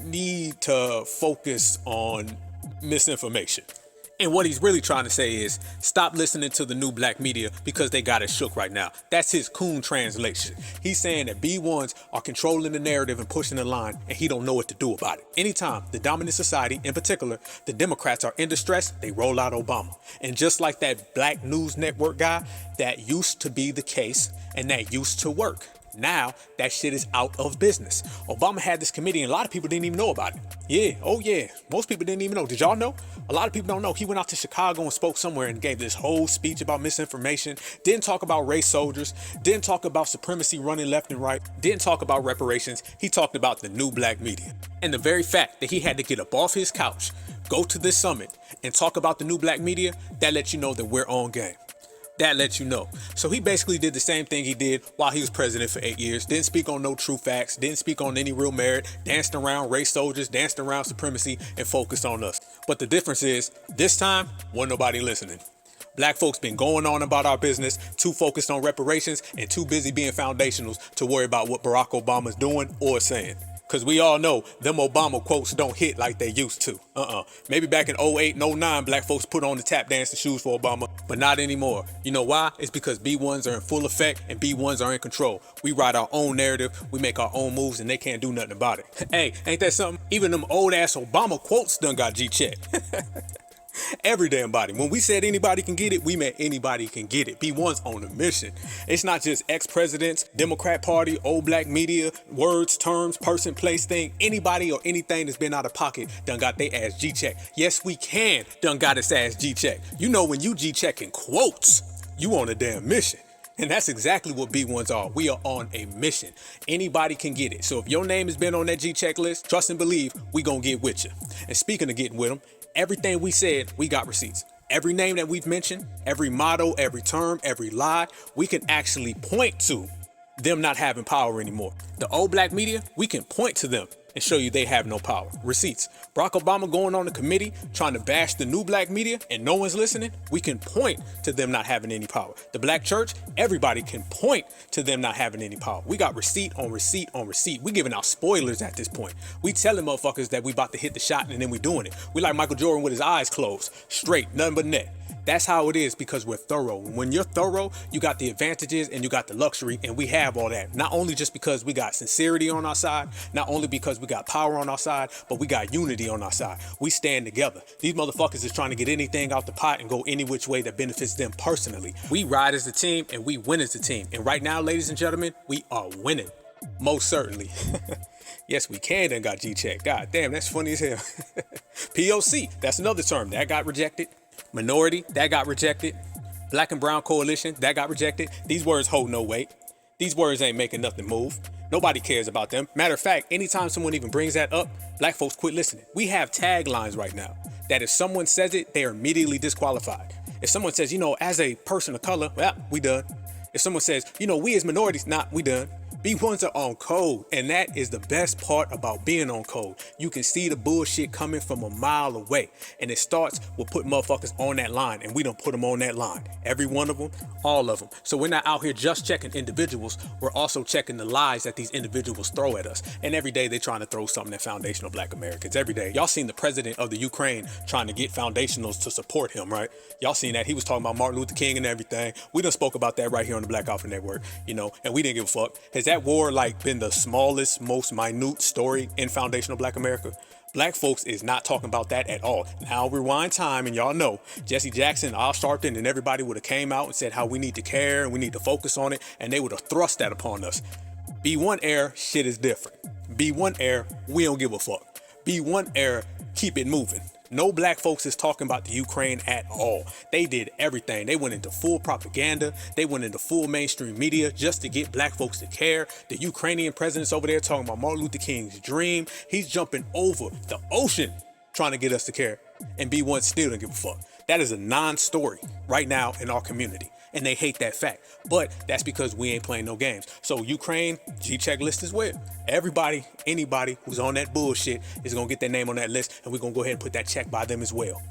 need to focus on misinformation. And what he's really trying to say is, stop listening to the new black media because they got it shook right now. That's his coon translation. He's saying that B1s are controlling the narrative and pushing the line, and he don't know what to do about it. Anytime the dominant society, in particular, the Democrats are in distress, they roll out Obama. And just like that black news network guy, that used to be the case, and that used to work. Now, that shit is out of business. Obama had this committee and a lot of people didn't even know about it. Yeah, oh yeah, most people didn't even know. Did y'all know? A lot of people don't know. He went out to Chicago and spoke somewhere and gave this whole speech about misinformation. Didn't talk about race soldiers. Didn't talk about supremacy running left and right. Didn't talk about reparations. He talked about the new black media. And the very fact that he had to get up off his couch, go to this summit, and talk about the new black media, that lets you know that we're on game. That lets you know. So he basically did the same thing he did while he was president for 8 years. Didn't speak on no true facts. Didn't speak on any real merit. Danced around race soldiers. Danced around supremacy and focused on us. But the difference is, this time, wasn't nobody listening. Black folks been going on about our business, too focused on reparations and too busy being foundationals to worry about what Barack Obama's doing or saying. Because we all know them Obama quotes don't hit like they used to. Maybe back in 08 and 09, black folks put on the tap dancing shoes for Obama, but not anymore. You know why? It's because B1s are in full effect and B1s are in control. We write our own narrative, we make our own moves, and they can't do nothing about it. Hey, ain't that something? Even them old ass Obama quotes done got G-checked. Every damn body. When we said anybody can get it, we meant anybody can get it. B1's on a mission. It's not just ex-presidents, Democrat Party, old black media, words, terms, person, place, thing. Anybody or anything that's been out of pocket done got their ass G-checked. Yes, we can done got its ass G-checked. You know when you G-checking quotes, you on a damn mission. And that's exactly what B1s are. We are on a mission. Anybody can get it. So if your name has been on that G-check list, trust and believe, we gonna get with you. And speaking of getting with them, everything we said, we got receipts. Every name that we've mentioned, every motto, every term, every lie, we can actually point to them not having power anymore. The old black media, we can point to them and show you they have no power. Receipts. Barack Obama going on the committee trying to bash the new black media and no one's listening, we can point to them not having any power. The black church, everybody can point to them not having any power. We got receipt on receipt on receipt. We giving out spoilers at this point. We telling motherfuckers that we about to hit the shot and then we doing it. We like Michael Jordan with his eyes closed, straight, nothing but net. That's how it is because we're thorough. When you're thorough, you got the advantages and you got the luxury, and we have all that. Not only just because we got sincerity on our side, not only because we got power on our side, but we got unity on our side. We stand together. These motherfuckers is trying to get anything out the pot and go any which way that benefits them personally. We ride as a team and we win as a team. And right now, ladies and gentlemen, we are winning. Most certainly. Yes, we can and got G-check. God damn, that's funny as hell. POC, that's another term that got rejected. Minority, that got rejected. Black and brown coalition, that got rejected. These words hold no weight. These words ain't making nothing move. Nobody cares about them. Matter of fact, anytime someone even brings that up, black folks quit listening. We have taglines right now that if someone says it, they are immediately disqualified. If someone says, as a person of color, well, we done. If someone says, we as minorities, we done. B1s are on code, and that is the best part about being on code. You can see the bullshit coming from a mile away, and it starts with putting motherfuckers on that line, and we don't put them on that line. Every one of them, all of them. So we're not out here just checking individuals, we're also checking the lies that these individuals throw at us. And every day they're trying to throw something at foundational black Americans. Every day. Y'all seen the president of the Ukraine trying to get foundationals to support him, right? Y'all seen that. He was talking about Martin Luther King and everything. We done spoke about that right here on the Black Alpha Network, and we didn't give a fuck. Has that war been the smallest, most minute story in foundational black America? Black folks is not talking about that at all. Now rewind time and y'all know Jesse Jackson, Al Sharpton, and everybody would have came out and said how we need to care and we need to focus on it, and they would have thrust that upon us. B1 era, shit is different. B1 era, we don't give a fuck. B1 era, keep it moving. No black folks is talking about the Ukraine at all. They did everything. They went into full propaganda. They went into full mainstream media just to get black folks to care. The Ukrainian president's over there talking about Martin Luther King's dream. He's jumping over the ocean trying to get us to care. And B1 still don't give a fuck. That is a non-story right now in our community. And they hate that fact. But that's because we ain't playing no games. So Ukraine, G-check list as well. Everybody, anybody who's on that bullshit is going to get their name on that list. And we're going to go ahead and put that check by them as well.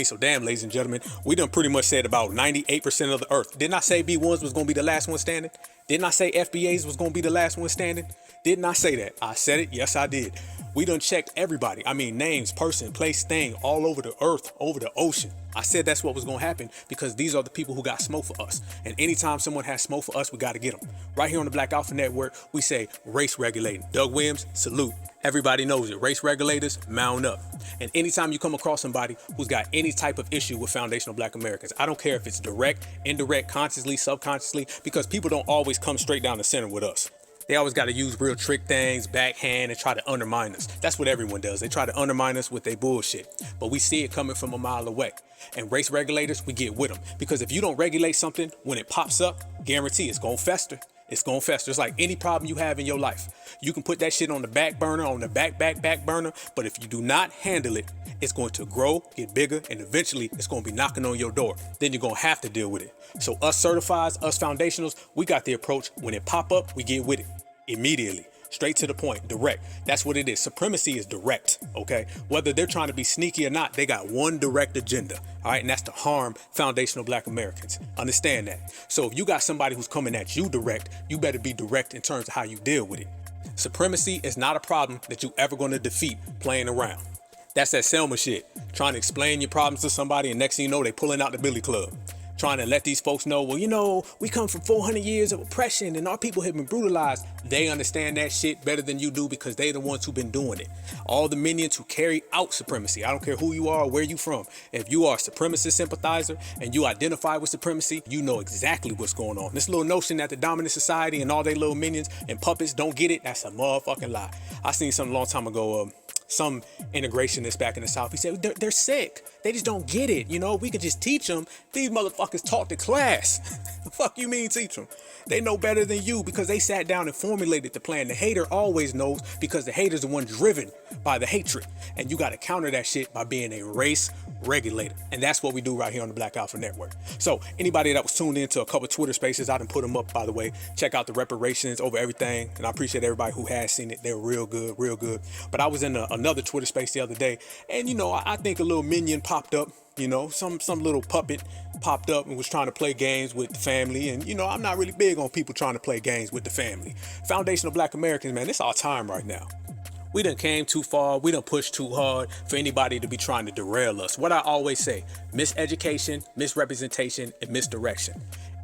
So damn, ladies and gentlemen, we done pretty much said about 98% of the earth. Didn't I say B1s was going to be the last one standing? Didn't I say FBAs was going to be the last one standing? Didn't I say that? I said it. Yes, I did. We done checked everybody. I mean, names, person, place, thing, all over the earth, over the ocean. I said that's what was going to happen because these are the people who got smoke for us. And anytime someone has smoke for us, we got to get them. Right here on the Black Alpha Network, we say race regulating. Doug Williams, salute. Everybody knows it. Race regulators, mount up. And anytime you come across somebody who's got any type of issue with foundational Black Americans, I don't care if it's direct, indirect, consciously, subconsciously, because people don't always come straight down the center with us. They always got to use real trick things, backhand, and try to undermine us. That's what everyone does. They try to undermine us with their bullshit. But we see it coming from a mile away. And race regulators, we get with them. Because if you don't regulate something, when it pops up, guarantee it's going to fester. It's going to fester. It's like any problem you have in your life. You can put that shit on the back burner, on the back burner. But if you do not handle it, it's going to grow, get bigger, and eventually it's going to be knocking on your door. Then you're going to have to deal with it. So us certifieds, us foundationals, we got the approach. When it pop up, we get with it immediately. Straight to the point, direct. That's what it is. Supremacy is direct, okay? Whether they're trying to be sneaky or not, they got one direct agenda, all right? And that's to harm foundational Black Americans. Understand that. So if you got somebody who's coming at you direct, you better be direct in terms of how you deal with it. Supremacy is not a problem that you ever going to defeat playing around. That's that Selma shit. Trying to explain your problems to somebody and next thing you know, they pulling out the billy club. Trying to let these folks know, well, you know, we come from 400 years of oppression and our people have been brutalized. They understand that shit better than you do because they the ones who've been doing it. All the minions who carry out supremacy. I don't care who you are or where you from. If you are a supremacist sympathizer and you identify with supremacy, you know exactly what's going on. This little notion that the dominant society and all their little minions and puppets don't get it, that's a motherfucking lie. I seen something a long time ago, some integrationist back in the South. He said, they're sick. They just don't get it. You know, we could just teach them. These motherfuckers taught the class. The fuck you mean teach them? They know better than you because they sat down and formulated the plan. The hater always knows because the hater's the one driven by the hatred. And you got to counter that shit by being a race regulator. And that's what we do right here on the Black Alpha Network. So anybody that was tuned into a couple Twitter spaces, I done put them up, by the way. Check out the reparations over everything. And I appreciate everybody who has seen it. They're real good, real good. But I was in another Twitter space the other day. And, you know, I think a little minion popped up. You know, some little puppet popped up and was trying to play games with the family. And, you know, I'm not really big on people trying to play games with the family. Foundational Black Americans, man, it's our time right now. We done came too far. We done pushed too hard for anybody to be trying to derail us. What I always say, miseducation, misrepresentation, and misdirection.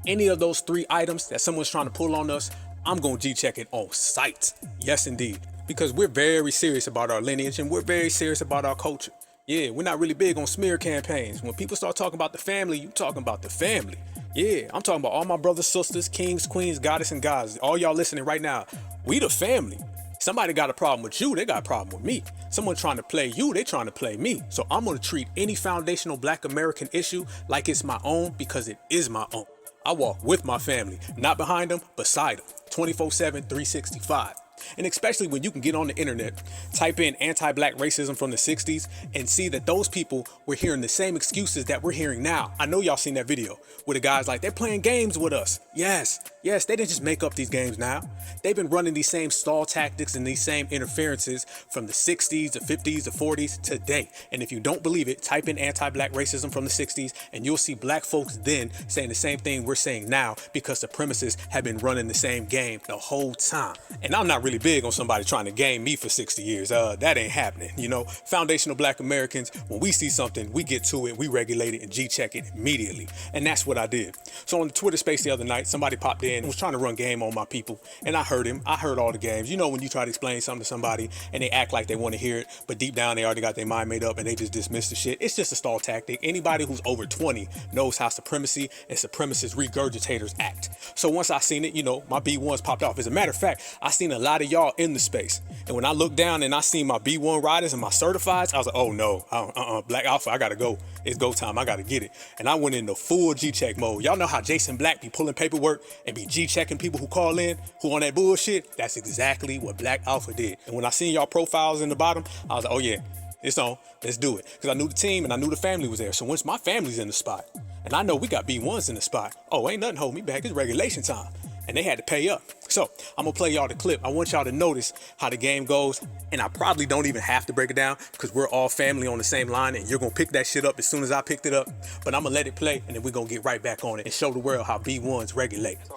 Any of those three items that someone's trying to pull on us, I'm going to G-check it on sight. Yes, indeed. Because we're very serious about our lineage and we're very serious about our culture. Yeah, we're not really big on smear campaigns. When people start talking about the family, you talking about the family. Yeah, I'm talking about all my brothers, sisters, kings, queens, goddess, and gods. All y'all listening right now, we the family. Somebody got a problem with you, they got a problem with me. Someone trying to play you, they trying to play me. So I'm going to treat any foundational Black American issue like it's my own because it is my own. I walk with my family, not behind them, beside them, 24/7, 365. And especially when you can get on the internet, type in anti-Black racism from the 60s and see that those people were hearing the same excuses that we're hearing now. I know y'all seen that video where the guy's like, they're playing games with us. Yes, they didn't just make up these games now. They've been running these same stall tactics and these same interferences from the 60s, the 50s, the 40s today. And if you don't believe it, type in anti-Black racism from the 60s and you'll see Black folks then saying the same thing we're saying now because supremacists have been running the same game the whole time. And I'm not really big on somebody trying to game me for 60 years. That ain't happening. You know, foundational Black Americans, when we see something, we get to it, we regulate it and G-check it immediately. And that's what I did. So on the Twitter space the other night, somebody popped in and was trying to run game on my people. And I heard him. I heard all the games. You know, when you try to explain something to somebody and they act like they want to hear it, but deep down they already got their mind made up and they just dismiss the shit. It's just a stall tactic. Anybody who's over 20 knows how supremacy and supremacist regurgitators act. So once I seen it, you know, my B-1s popped off. As a matter of fact, I seen a lot of y'all in the space. And when I looked down and I seen my B-1 riders and my certifieds, I was like, oh no, Black Alpha, I gotta go. It's go time, I gotta get it. And I went into full G-check mode. Y'all know how Jason Black be pulling paperwork and be G-checking people who call in, who on that bullshit? That's exactly what Black Alpha did. And when I seen y'all profiles in the bottom, I was like, oh yeah, it's on, let's do it. Because I knew the team and I knew the family was there. So once my family's in the spot, and I know we got B-1s in the spot, oh, ain't nothing holding me back, it's regulation time. and they had to pay up. So I'm gonna play y'all the clip. I want y'all to notice how the game goes, and I probably don't even have to break it down because we're all family on the same line, and you're gonna pick that shit up as soon as I picked it up. But I'm gonna let it play, and then we're gonna get right back on it and show the world how B1s regulate. So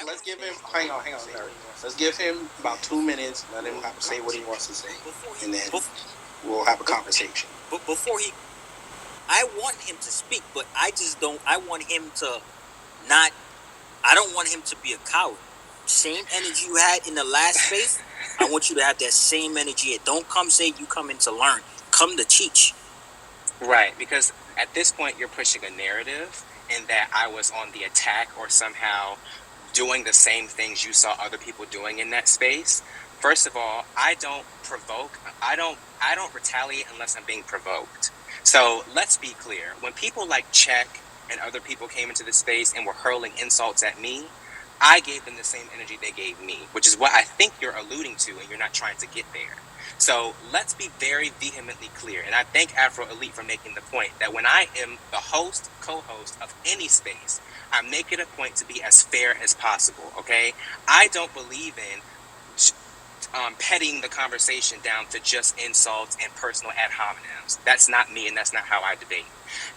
let's give him. Hang on, Larry. Let's give him about 2 minutes. Let him say what he wants to say, and then we'll have a conversation. But before he, I want him to speak, but I just don't. I want him to not. I don't want him to be a coward. Same energy you had in the last space, I want you to have that same energy. Don't come say you come in to learn. Come to teach. Right, because at this point you're pushing a narrative in that I was on the attack or somehow doing the same things you saw other people doing in that space. First of all, I don't provoke. I don't retaliate unless I'm being provoked. So let's be clear. When people like Check and other people came into the space and were hurling insults at me, I gave them the same energy they gave me, which is what I think you're alluding to, and you're not trying to get there. So let's be very vehemently clear, and I thank Afro Elite for making the point that when I am the host, co-host of any space, I make it a point to be as fair as possible, okay? I don't believe in petting the conversation down to just insults and personal ad hominems. That's not me, and that's not how I debate.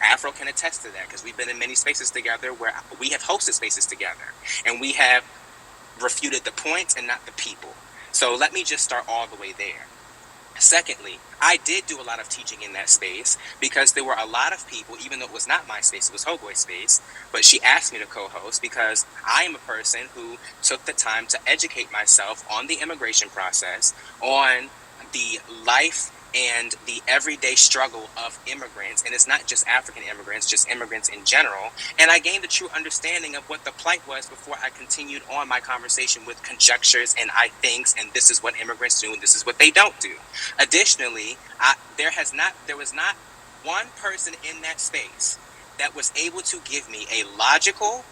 Afro can attest to that because we've been in many spaces together where we have hosted spaces together, and we have refuted the points and not the people. So let me just start all the way there. Secondly, I did do a lot of teaching in that space because there were a lot of people, even though it was not my space, it was Hogoy's space, but she asked me to co-host because I am a person who took the time to educate myself on the immigration process, on the life and the everyday struggle of immigrants, and it's not just African immigrants, just immigrants in general, and I gained a true understanding of what the plight was before I continued on my conversation with conjectures and I thinks, and this is what immigrants do and this is what they don't do. Additionally, there was not one person in that space that was able to give me a logical,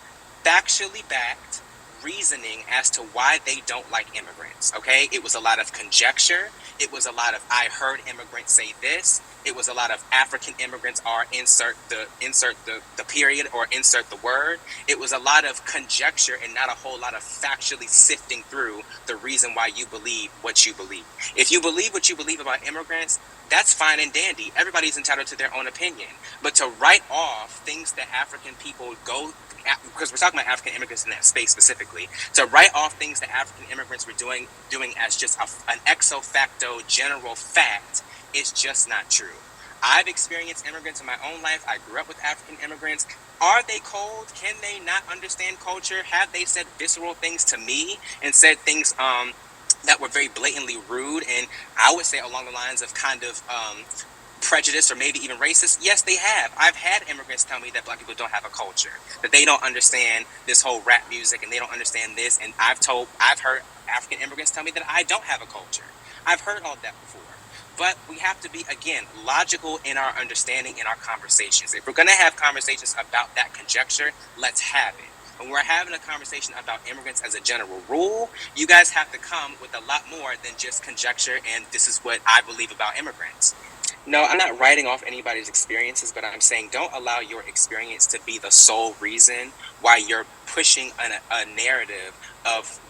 factually backed reasoning as to why they don't like immigrants, okay? It was a lot of conjecture. It was a lot of, I heard immigrants say this. It was a lot of African immigrants are insert the period or insert the word. It was a lot of conjecture and not a whole lot of factually sifting through the reason why you believe what you believe. If you believe what you believe about immigrants, that's fine and dandy. Everybody's entitled to their own opinion. But to write off things that African people go, because we're talking about African immigrants in that space specifically, to write off things that African immigrants were doing as just an ex facto general fact is just not true. I've experienced immigrants in my own life. I grew up with African immigrants. Are they cold? Can they not understand culture? Have they said visceral things to me and said things that were very blatantly rude and I would say along the lines of kind of prejudice or maybe even racist? Yes, they have. I've had immigrants tell me that black people don't have a culture, that they don't understand this whole rap music and they don't understand this, and I've heard African immigrants tell me that I don't have a culture. I've heard all that before. But we have to be, again, logical in our understanding in our conversations. If we're going to have conversations about that conjecture, let's have it. When we're having a conversation about immigrants as a general rule, you guys have to come with a lot more than just conjecture and this is what I believe about immigrants. No, I'm not writing off anybody's experiences, but I'm saying don't allow your experience to be the sole reason why you're pushing a narrative of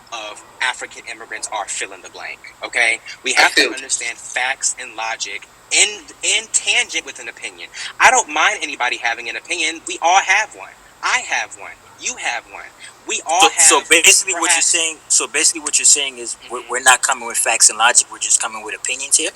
African immigrants are fill in the blank, okay? We have to understand facts and logic in tangent with an opinion. I don't mind anybody having an opinion. We all have one. I have one. You have one. We all have. So basically, what you're saying is we're not coming with facts and logic. We're just coming with opinions here.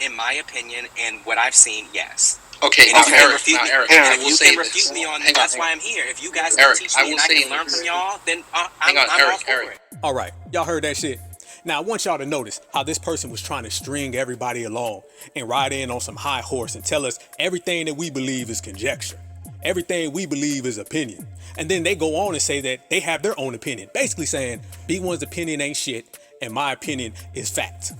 In my opinion, and what I've seen, yes. Okay, and if you can refute me on that's why I'm here. If you guys can teach me and I can learn from y'all, then I'm all for it. All right, y'all heard that shit. Now I want y'all to notice how this person was trying to string everybody along and ride in on some high horse and tell us everything that we believe is conjecture. Everything we believe is opinion. And then they go on and say that they have their own opinion, basically saying B1's opinion ain't shit and my opinion is fact.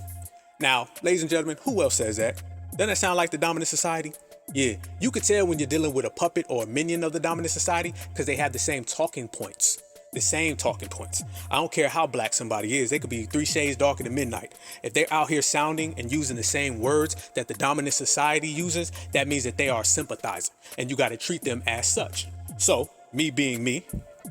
Now, ladies and gentlemen, who else says that? Doesn't that sound like the dominant society? Yeah, you could tell when you're dealing with a puppet or a minion of the dominant society because they have the same talking points. The same talking points. I don't care how black somebody is. They could be 3 shades darker than midnight. If they're out here sounding and using the same words that the dominant society uses, that means that they are sympathizing. And you got to treat them as such. So, me being me,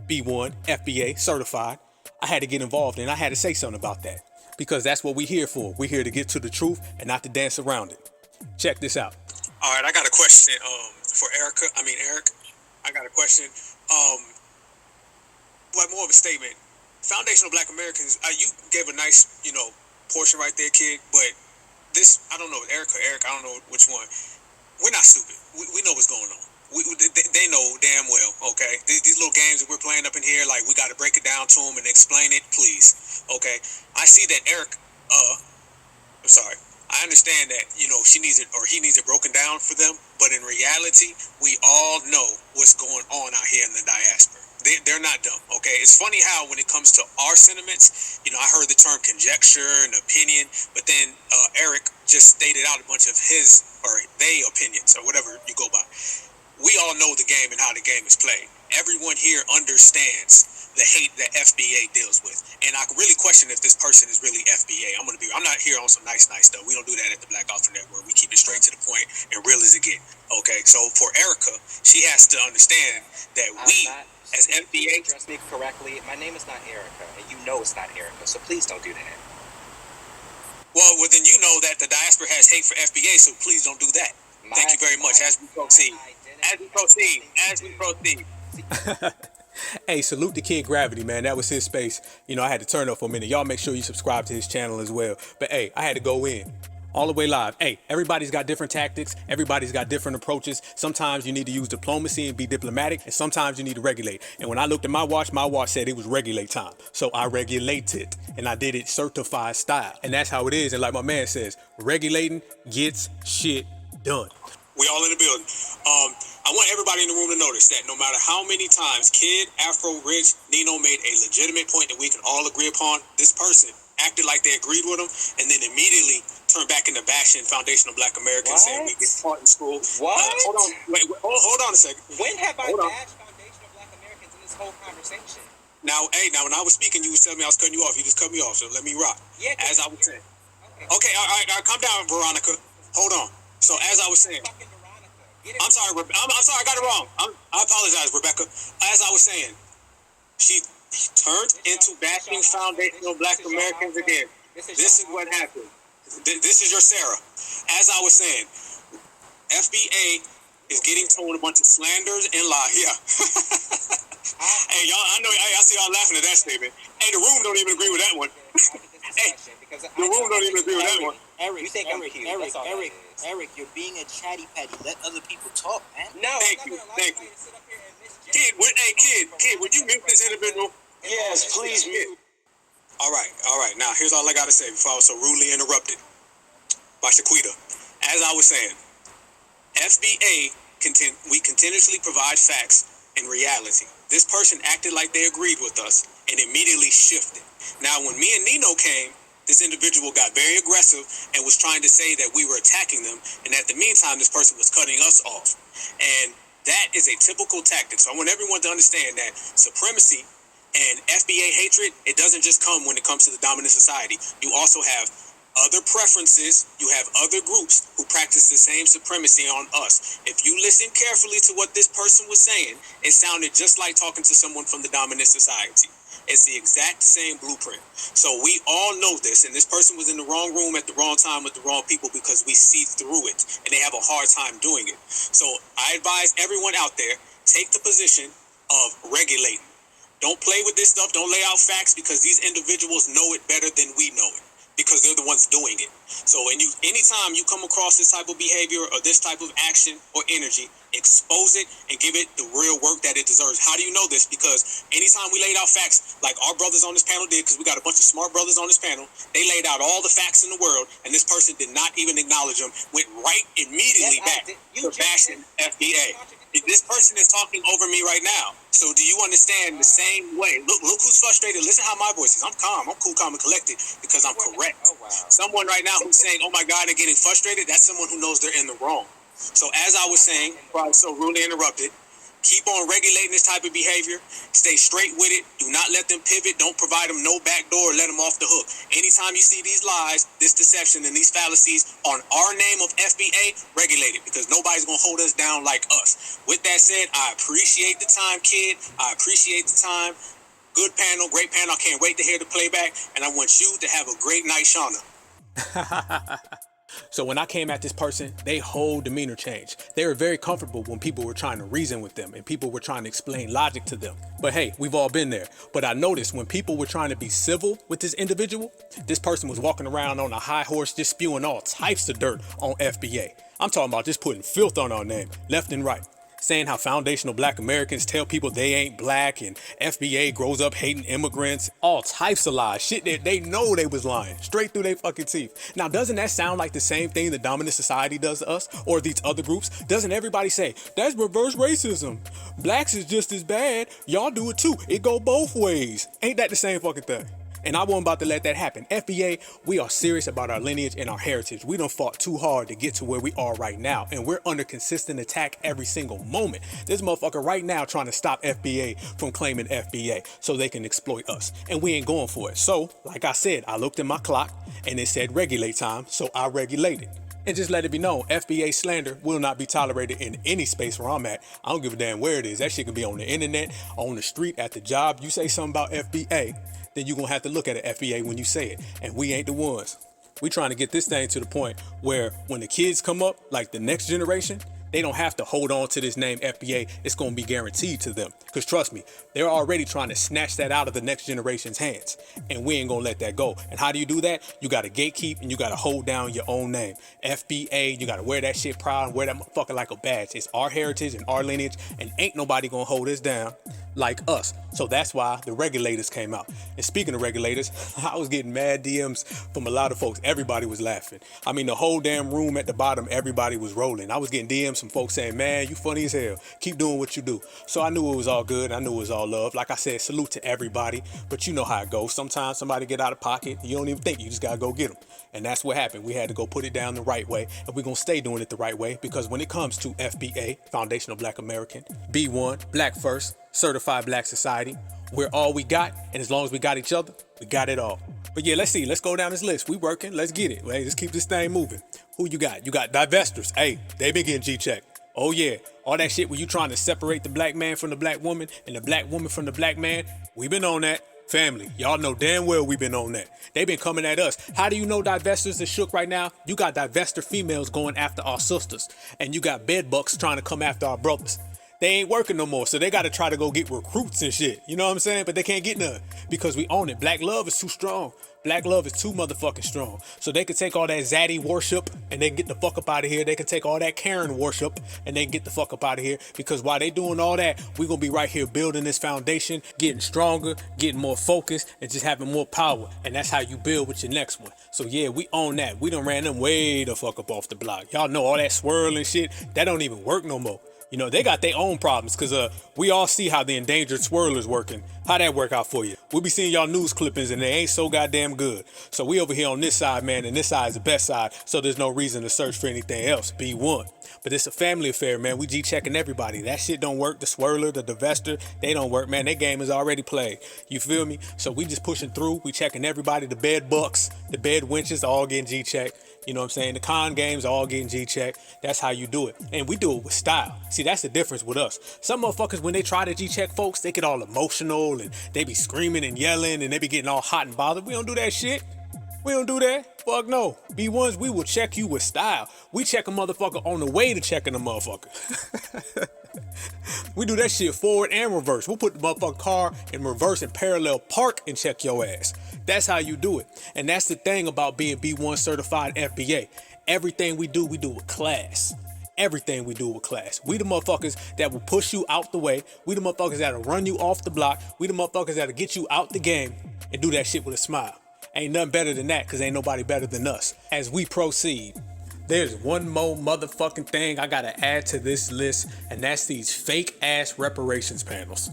B1, FBA, certified, I had to get involved and I had to say something about that. Because that's what we're here for. We're here to get to the truth and not to dance around it. Check this out. All right, I got a question for Eric. I got a question. Well, more of a statement. Foundational Black Americans, you gave a nice, portion right there, kid. But this, I don't know, Eric, I don't know which one. We're not stupid. We know what's going on. They know damn well, okay? These little games that we're playing up in here, like, we got to break it down to them and explain it, please, okay? I see that Eric, I'm sorry. I understand that, she needs it or he needs it broken down for them. But in reality, we all know what's going on out here in the diaspora. They're not dumb, okay? It's funny how when it comes to our sentiments, I heard the term conjecture and opinion, but then Eric just stated out a bunch of his or they opinions or whatever you go by. We all know the game and how the game is played. Everyone here understands the hate that FBA deals with. And I really question if this person is really FBA. I'm not here on some nice stuff. We don't do that at the Black Alpha Network. We keep it straight to the point and real as it get. Okay, so for Erica, she has to understand that as FBA... Address me correctly. My name is not Erica, and you know it's not Erica, so please don't do that. Well, then you know that the diaspora has hate for FBA, so please don't do that. Thank you very much. As we proceed. Hey, salute to Kid Gravity, man. That was his space. I had to turn up for a minute. Y'all make sure you subscribe to his channel as well. But hey, I had to go in. All the way live. Hey, everybody's got different tactics. Everybody's got different approaches. Sometimes you need to use diplomacy and be diplomatic, and sometimes you need to regulate. And when I looked at my watch said it was regulate time. So I regulated, and I did it certified style. And that's how it is. And like my man says, regulating gets shit done. We all in the building. I want everybody in the room to notice that no matter how many times Kid, Afro, Rich, Nino made a legitimate point that we can all agree upon, this person acted like they agreed with him and then immediately turned back into bashing foundational Black Americans saying we get taught in school. What? Hold on a second. When have I bashed foundational Black Americans in this whole conversation? Now, when I was speaking, you was telling me I was cutting you off. You just cut me off, so let me rock. Yeah, as I was saying. Okay, all right, calm down, Veronica. Hold on. So as I was saying, I'm sorry, I got it wrong. I apologize, Rebecca. As I was saying, she turned into bashing foundational Black Americans again. This is what happened. This is your Sarah. As I was saying, FBA is getting told a bunch of slanders and lies. Yeah. Hey, y'all, I see y'all laughing at that statement. Hey, the room don't even agree with that one. Hey, the room don't even agree with that one. Eric, you're being a chatty patty. Let other people talk, man. No, thank you. Kid, would you mute this individual? Yes, please mute. All right. Now, here's all I got to say before I was so rudely interrupted by Shaquita. As I was saying, FBA, we continuously provide facts and reality. This person acted like they agreed with us and immediately shifted. Now, when me and Nino came, this individual got very aggressive and was trying to say that we were attacking them. And at the meantime, this person was cutting us off. And that is a typical tactic. So I want everyone to understand that supremacy and FBA hatred, it doesn't just come when it comes to the dominant society. You also have other preferences. You have other groups who practice the same supremacy on us. If you listen carefully to what this person was saying, it sounded just like talking to someone from the dominant society. It's the exact same blueprint. So we all know this, and this person was in the wrong room at the wrong time with the wrong people because we see through it, and they have a hard time doing it. So I advise everyone out there, take the position of regulating. Don't play with this stuff. Don't lay out facts because these individuals know it better than we know it because they're the ones doing it. So anytime you come across this type of behavior or this type of action or energy, expose it and give it the real work that it deserves. How do you know this? Because anytime we laid out facts, like our brothers on this panel did, because we got a bunch of smart brothers on this panel, they laid out all the facts in the world, and this person did not even acknowledge them, went right immediately back to bashing FBA. This person is talking over me right now. So do you understand the same way? Look who's frustrated. Listen how my voice is. I'm calm. I'm cool, calm, and collected because I'm correct. Someone right now who's saying, oh my God, they're getting frustrated, that's someone who knows they're in the wrong. So as I was saying, before I was so rudely interrupted, keep on regulating this type of behavior. Stay straight with it. Do not let them pivot. Don't provide them no back door. Let them off the hook. Anytime you see these lies, this deception, and these fallacies on our name of FBA, regulate it because nobody's going to hold us down like us. With that said, I appreciate the time, kid. I appreciate the time. Good panel, great panel. I can't wait to hear the playback, and I want you to have a great night, Shauna. So when I came at this person, they whole demeanor changed. They were very comfortable when people were trying to reason with them and people were trying to explain logic to them. But hey, we've all been there. But I noticed when people were trying to be civil with this individual, this person was walking around on a high horse just spewing all types of dirt on FBA. I'm talking about just putting filth on our name, left and right. Saying how foundational black Americans tell people they ain't black and FBA grows up hating immigrants. All types of lies. Shit that they know they was lying. Straight through their fucking teeth. Now, doesn't that sound like the same thing the dominant society does to us? Or these other groups? Doesn't everybody say, that's reverse racism? Blacks is just as bad. Y'all do it too. It go both ways. Ain't that the same fucking thing? And I wasn't about to let that happen. FBA, we are serious about our lineage and our heritage. We done fought too hard to get to where we are right now. And we're under consistent attack every single moment. This motherfucker right now trying to stop FBA from claiming FBA so they can exploit us. And we ain't going for it. So, like I said, I looked at my clock and it said regulate time. So I regulated. And just let it be known, FBA slander will not be tolerated in any space where I'm at. I don't give a damn where it is. That shit can be on the internet, on the street, at the job. You say something about FBA, then you're going to have to look at an FBA when you say it. And we ain't the ones. We trying to get this thing to the point where when the kids come up, like the next generation, they don't have to hold on to this name FBA. It's going to be guaranteed to them. Because trust me, they're already trying to snatch that out of the next generation's hands. And we ain't going to let that go. And how do you do that? You got to gatekeep and you got to hold down your own name. FBA, you got to wear that shit proud and wear that motherfucker like a badge. It's our heritage and our lineage. And ain't nobody going to hold us down like us. So that's why the regulators came out. And speaking of regulators, I was getting mad DMs from a lot of folks. Everybody was laughing. I mean, the whole damn room at the bottom, everybody was rolling. I was getting DMs from folks saying, man, you funny as hell. Keep doing what you do. So I knew it was all good. I knew it was all love. Like I said, salute to everybody. But you know how it goes. Sometimes somebody get out of pocket. You don't even think. You just got to go get them. And that's what happened. We had to go put it down the right way. And we're going to stay doing it the right way. Because when it comes to FBA, Foundational Black American, B-1, Black First, Certified Black Society, we're all we got. And as long as we got each other, we got it all. But yeah, let's see. Let's go down this list. We working. Let's get it. Hey, let's keep this thing moving. Who you got? You got divestors. Hey, they been getting G-checked. Oh yeah, all that shit where you trying to separate the black man from the black woman and the black woman from the black man, we been on that. Family, y'all know damn well we been on that. They been coming at us. How do you know divestors are shook right now? You got divestor females going after our sisters. And you got bedbugs trying to come after our brothers. They ain't working no more, so they got to try to go get recruits and shit. You know what I'm saying? But they can't get none because we own it. Black love is too strong. Black love is too motherfucking strong. So they can take all that Zaddy worship and they can get the fuck up out of here. They can take all that Karen worship and they can get the fuck up out of here. Because while they doing all that, we gonna be right here building this foundation, getting stronger, getting more focused, and just having more power. And that's how you build with your next one. So yeah, we own that. We done ran them way the fuck up off the block. Y'all know all that swirling shit, that don't even work no more. You know, they got their own problems because we all see how the endangered swirler's working. How that work out for you? We'll be seeing y'all news clippings and they ain't so goddamn good. So we over here on this side, man, and this side is the best side. So there's no reason to search for anything else. B1. But it's a family affair, man. We G-checking everybody. That shit don't work. The swirler, the divester, they don't work, man. That game is already played. You feel me? So we just pushing through. We checking everybody. The bed bucks, the bed winches, all getting G-checked. You know what I'm saying? The con games all getting G-checked. That's how you do it. And we do it with style. See, that's the difference with us. Some motherfuckers, when they try to G-check folks, they get all emotional and they be screaming and yelling and they be getting all hot and bothered. We don't do that shit. We don't do that. Fuck no. B1s, we will check you with style. We check a motherfucker on the way to checking a motherfucker. We do that shit forward and reverse. We'll put the motherfucking car in reverse and parallel park and check your ass. That's how you do it. And that's the thing about being B1 certified FBA. Everything we do with class. Everything we do with class. We the motherfuckers that will push you out the way. We the motherfuckers that'll run you off the block. We the motherfuckers that'll get you out the game and do that shit with a smile. Ain't nothing better than that because ain't nobody better than us. As we proceed, there's one more motherfucking thing I gotta add to this list, and that's these fake ass reparations panels.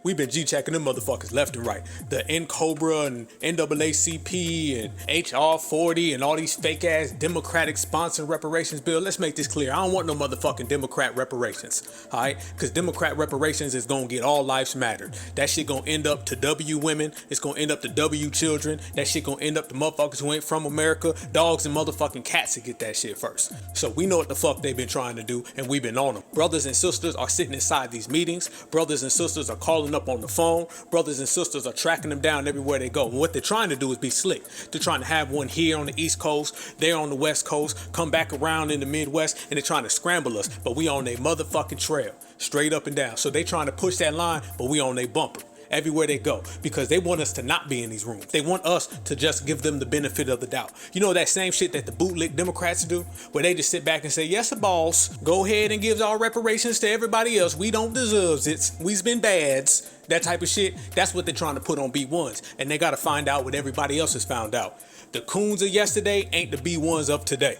We've been G-checking them motherfuckers left and right. The NCOBRA and NAACP and HR 40 and all these fake ass Democratic sponsored reparations bill. Let's make this clear. I don't want no motherfucking Democrat reparations. Alright? Because Democrat reparations is gonna get all lives mattered. That shit gonna end up to W women. It's gonna end up to W children. That shit gonna end up to motherfuckers who ain't from America. Dogs and motherfucking cats to get that that shit first. So we know what the fuck they've been trying to do, and we've been on them. Brothers and sisters are sitting inside these meetings. Brothers and sisters are calling up on the phone. Brothers and sisters are tracking them down everywhere they go. And what they're trying to do is be slick. They're trying to have one here on the East Coast, there on the West Coast, come back around in the Midwest, and they're trying to scramble us. But we on their motherfucking trail, straight up and down. So they trying to push that line, but we on their bumper everywhere they go, because they want us to not be in these rooms. They want us to just give them the benefit of the doubt. You know that same shit that the bootlick Democrats do, where they just sit back and say, yes, boss, go ahead and give our reparations to everybody else. We don't deserve it. We've been bads. That type of shit. That's what they're trying to put on B1s. And they got to find out what everybody else has found out. The coons of yesterday ain't the B1s of today.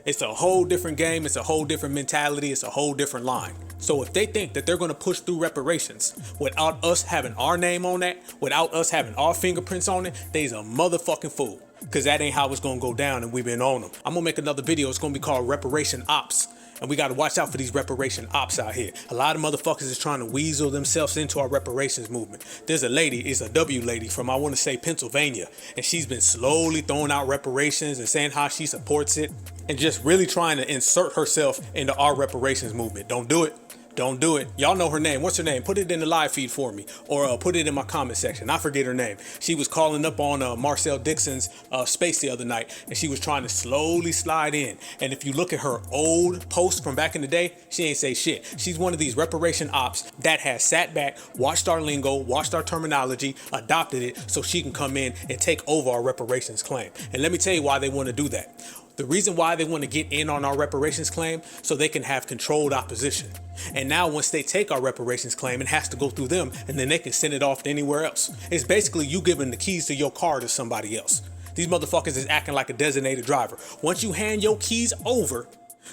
It's a whole different game. It's a whole different mentality. It's a whole different line. So if they think that they're going to push through reparations without us having our name on that, without us having our fingerprints on it, they's a motherfucking fool. Because that ain't how it's going to go down, and we've been on them. I'm going to make another video. It's going to be called Reparation Ops. And we got to watch out for these reparation ops out here. A lot of motherfuckers is trying to weasel themselves into our reparations movement. There's a lady, it's a W lady from, I want to say, Pennsylvania. And she's been slowly throwing out reparations and saying how she supports it. And just really trying to insert herself into our reparations movement. Don't do it. Don't do it. Y'all know her name. What's her name? Put it in the live feed for me, or put it in my comment section. I forget her name. She was calling up on Marcel Dixon's space the other night, and she was trying to slowly slide in. And if you look at her old posts from back in the day, she ain't say shit. She's one of these reparation ops that has sat back, watched our lingo, watched our terminology, adopted it so she can come in and take over our reparations claim. And let me tell you why they want to do that. The reason why they want to get in on our reparations claim, so they can have controlled opposition. And now once they take our reparations claim, it has to go through them, and then they can send it off to anywhere else. It's basically you giving the keys to your car to somebody else. These motherfuckers is acting like a designated driver. Once you hand your keys over,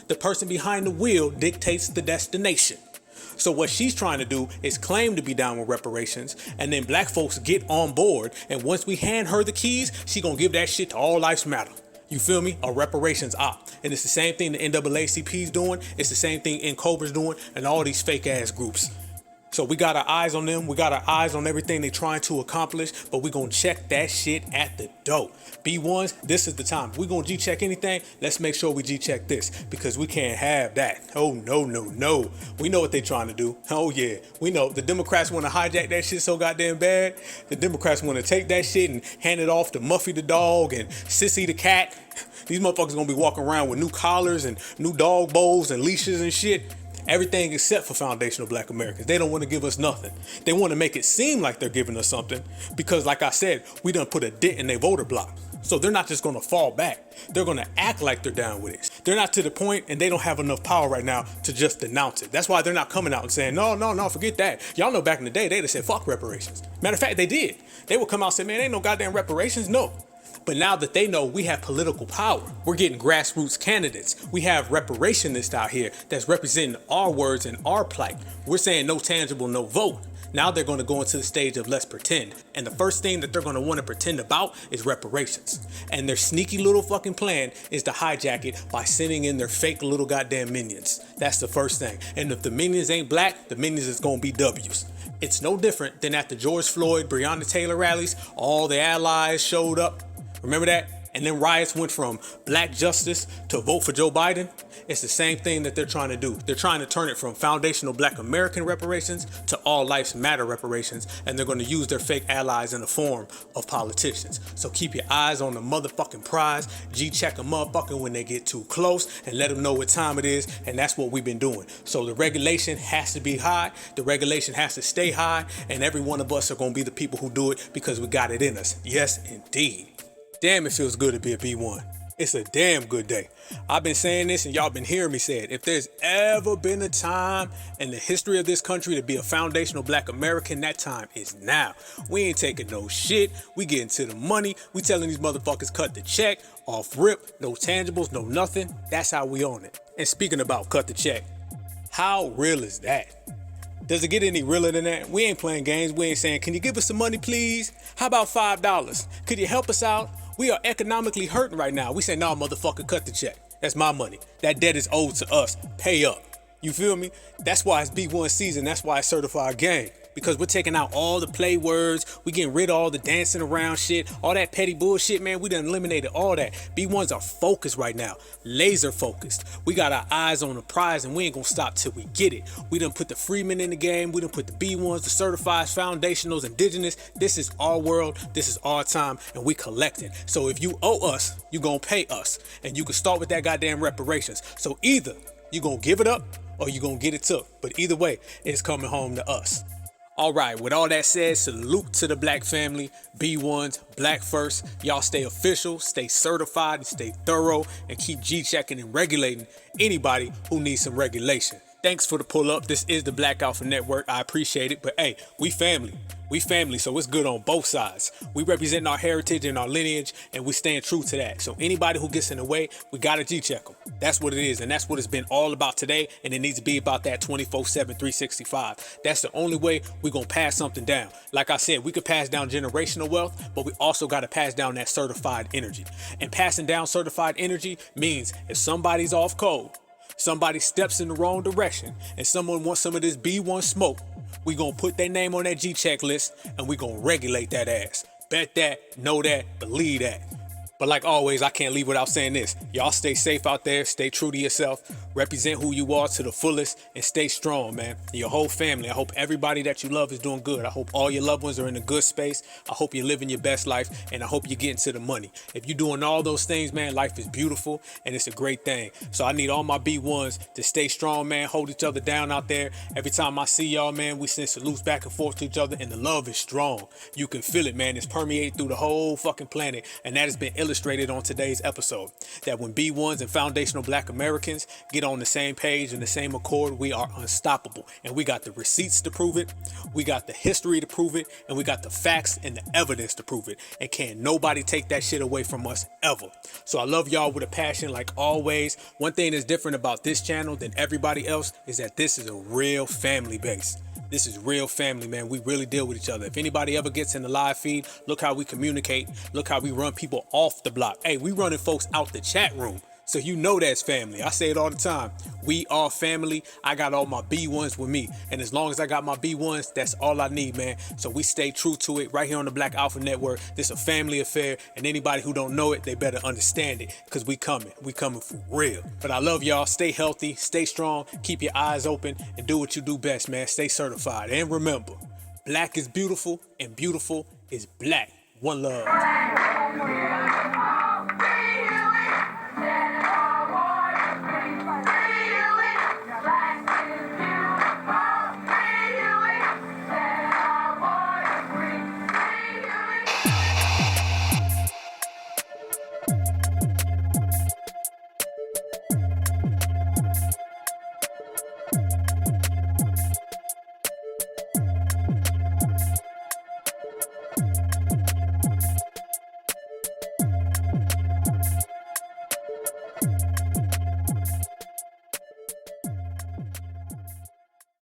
the person behind the wheel dictates the destination. So what she's trying to do is claim to be down with reparations, and then black folks get on board, and once we hand her the keys, she gonna give that shit to All Lives Matter. You feel me? A reparations op. And it's the same thing the NAACP's doing. It's the same thing NCOBRA's doing, and all these fake ass groups. So we got our eyes on them. We got our eyes on everything they're trying to accomplish, but we're going to check that shit at the door. B1s, this is the time. We're going to G-check anything. Let's make sure we G-check this, because we can't have that. Oh, no, no, no. We know what they're trying to do. Oh, yeah. We know the Democrats want to hijack that shit so goddamn bad. The Democrats want to take that shit and hand it off to Muffy the dog and Sissy the cat. These motherfuckers going to be walking around with new collars and new dog bowls and leashes and shit. Everything except for foundational black Americans. They don't want to give us nothing. They want to make it seem like they're giving us something because, like I said, we done put a dent in their voter block. So they're not just going to fall back. They're going to act like they're down with it. They're not to the point, and they don't have enough power right now to just denounce it. That's why they're not coming out and saying, no, forget that. Y'all know back in the day, they'd have said, fuck reparations. Matter of fact, they did. They would come out and say, man, ain't no goddamn reparations. No. But now that they know we have political power, we're getting grassroots candidates. We have reparationists out here that's representing our words and our plight. We're saying no tangible, no vote. Now they're going to go into the stage of let's pretend. And the first thing that they're going to want to pretend about is reparations. And their sneaky little fucking plan is to hijack it by sending in their fake little goddamn minions. That's the first thing. And if the minions ain't black, the minions is going to be W's. It's no different than at the George Floyd, Breonna Taylor rallies. All the allies showed up. Remember that? And then riots went from black justice to vote for Joe Biden. It's the same thing that they're trying to do. They're trying to turn it from foundational black American reparations to all lives matter reparations. And they're going to use their fake allies in the form of politicians. So keep your eyes on the motherfucking prize. G-check a motherfucker when they get too close and let them know what time it is. And that's what we've been doing. So the regulation has to be high. The regulation has to stay high. And every one of us are going to be the people who do it because we got it in us. Yes, indeed. Damn, it feels good to be a B1. It's a damn good day. I've been saying this and y'all been hearing me say it. If there's ever been a time in the history of this country to be a foundational black American, that time is now. We ain't taking no shit. We getting to the money. We telling these motherfuckers cut the check, off rip, no tangibles, no nothing. That's how we on it. And speaking about cut the check, how real is that? Does it get any realer than that? We ain't playing games. We ain't saying, can you give us some money, please? How about $5? Could you help us out? We are economically hurting right now. We say, no, motherfucker, cut the check. That's my money. That debt is owed to us. Pay up. You feel me? That's why it's B1 season. That's why it's certified game. Because we're taking out all the play words, we getting rid of all the dancing around shit, all that petty bullshit, man. We done eliminated all that. B1s are focused right now, laser focused. We got our eyes on the prize and we ain't gonna stop till we get it. We done put the freemen in the game, we done put the B1s, the certified, foundationals, indigenous. This is our world, this is our time, and we collecting. So if you owe us, you gonna pay us. And you can start with that goddamn reparations. So either you gonna give it up or you gonna get it took. But either way, it's coming home to us. All right, with all that said, salute to the black family, B1s, black first. Y'all stay official, stay certified, and stay thorough, and keep G-checking and regulating anybody who needs some regulation. Thanks for the pull up. This is the Black Alpha Network. I appreciate it. But hey, we family. We family, so it's good on both sides. We represent our heritage and our lineage, and we stand true to that. So anybody who gets in the way, we gotta G-check them. That's what it is, and that's what it's been all about today, and it needs to be about that 24/7, 365. That's the only way we're gonna pass something down. Like I said, we could pass down generational wealth, but we also gotta pass down that certified energy. And passing down certified energy means if somebody's off code, somebody steps in the wrong direction, and someone wants some of this B1 smoke, we gonna put their name on that G-check list, and we gonna regulate that ass. Bet that, know that, believe that. But like always, I can't leave without saying this. Y'all stay safe out there, stay true to yourself, represent who you are to the fullest, and stay strong, man. And your whole family, I hope everybody that you love is doing good. I hope all your loved ones are in a good space. I hope you're living your best life, and I hope you're getting to the money. If you're doing all those things, man, life is beautiful, and it's a great thing. So I need all my B1s to stay strong, man, hold each other down out there. Every time I see y'all, man, we send salutes back and forth to each other, and the love is strong. You can feel it, man. It's permeated through the whole fucking planet, and that has been illustrated on today's episode. That when B1s and foundational black Americans get on the same page and the same accord, we are unstoppable. And we got the receipts to prove it, we got the history to prove it, and we got the facts and the evidence to prove it. And can't nobody take that shit away from us ever. So I love y'all with a passion like always. One thing that's different about this channel than everybody else is that this is a real family base. This is real family, man. We really deal with each other. If anybody ever gets in the live feed, look how we communicate. Look how we run people off the block. Hey, we running folks out the chat room. So you know that's family. I say it all the time. We are family. I got all my B1s with me. And as long as I got my B1s, that's all I need, man. So we stay true to it right here on the Black Alpha Network. This is a family affair. And anybody who don't know it, they better understand it. Because we coming. We coming for real. But I love y'all. Stay healthy. Stay strong. Keep your eyes open. And do what you do best, man. Stay certified. And remember, black is beautiful. And beautiful is black. One love.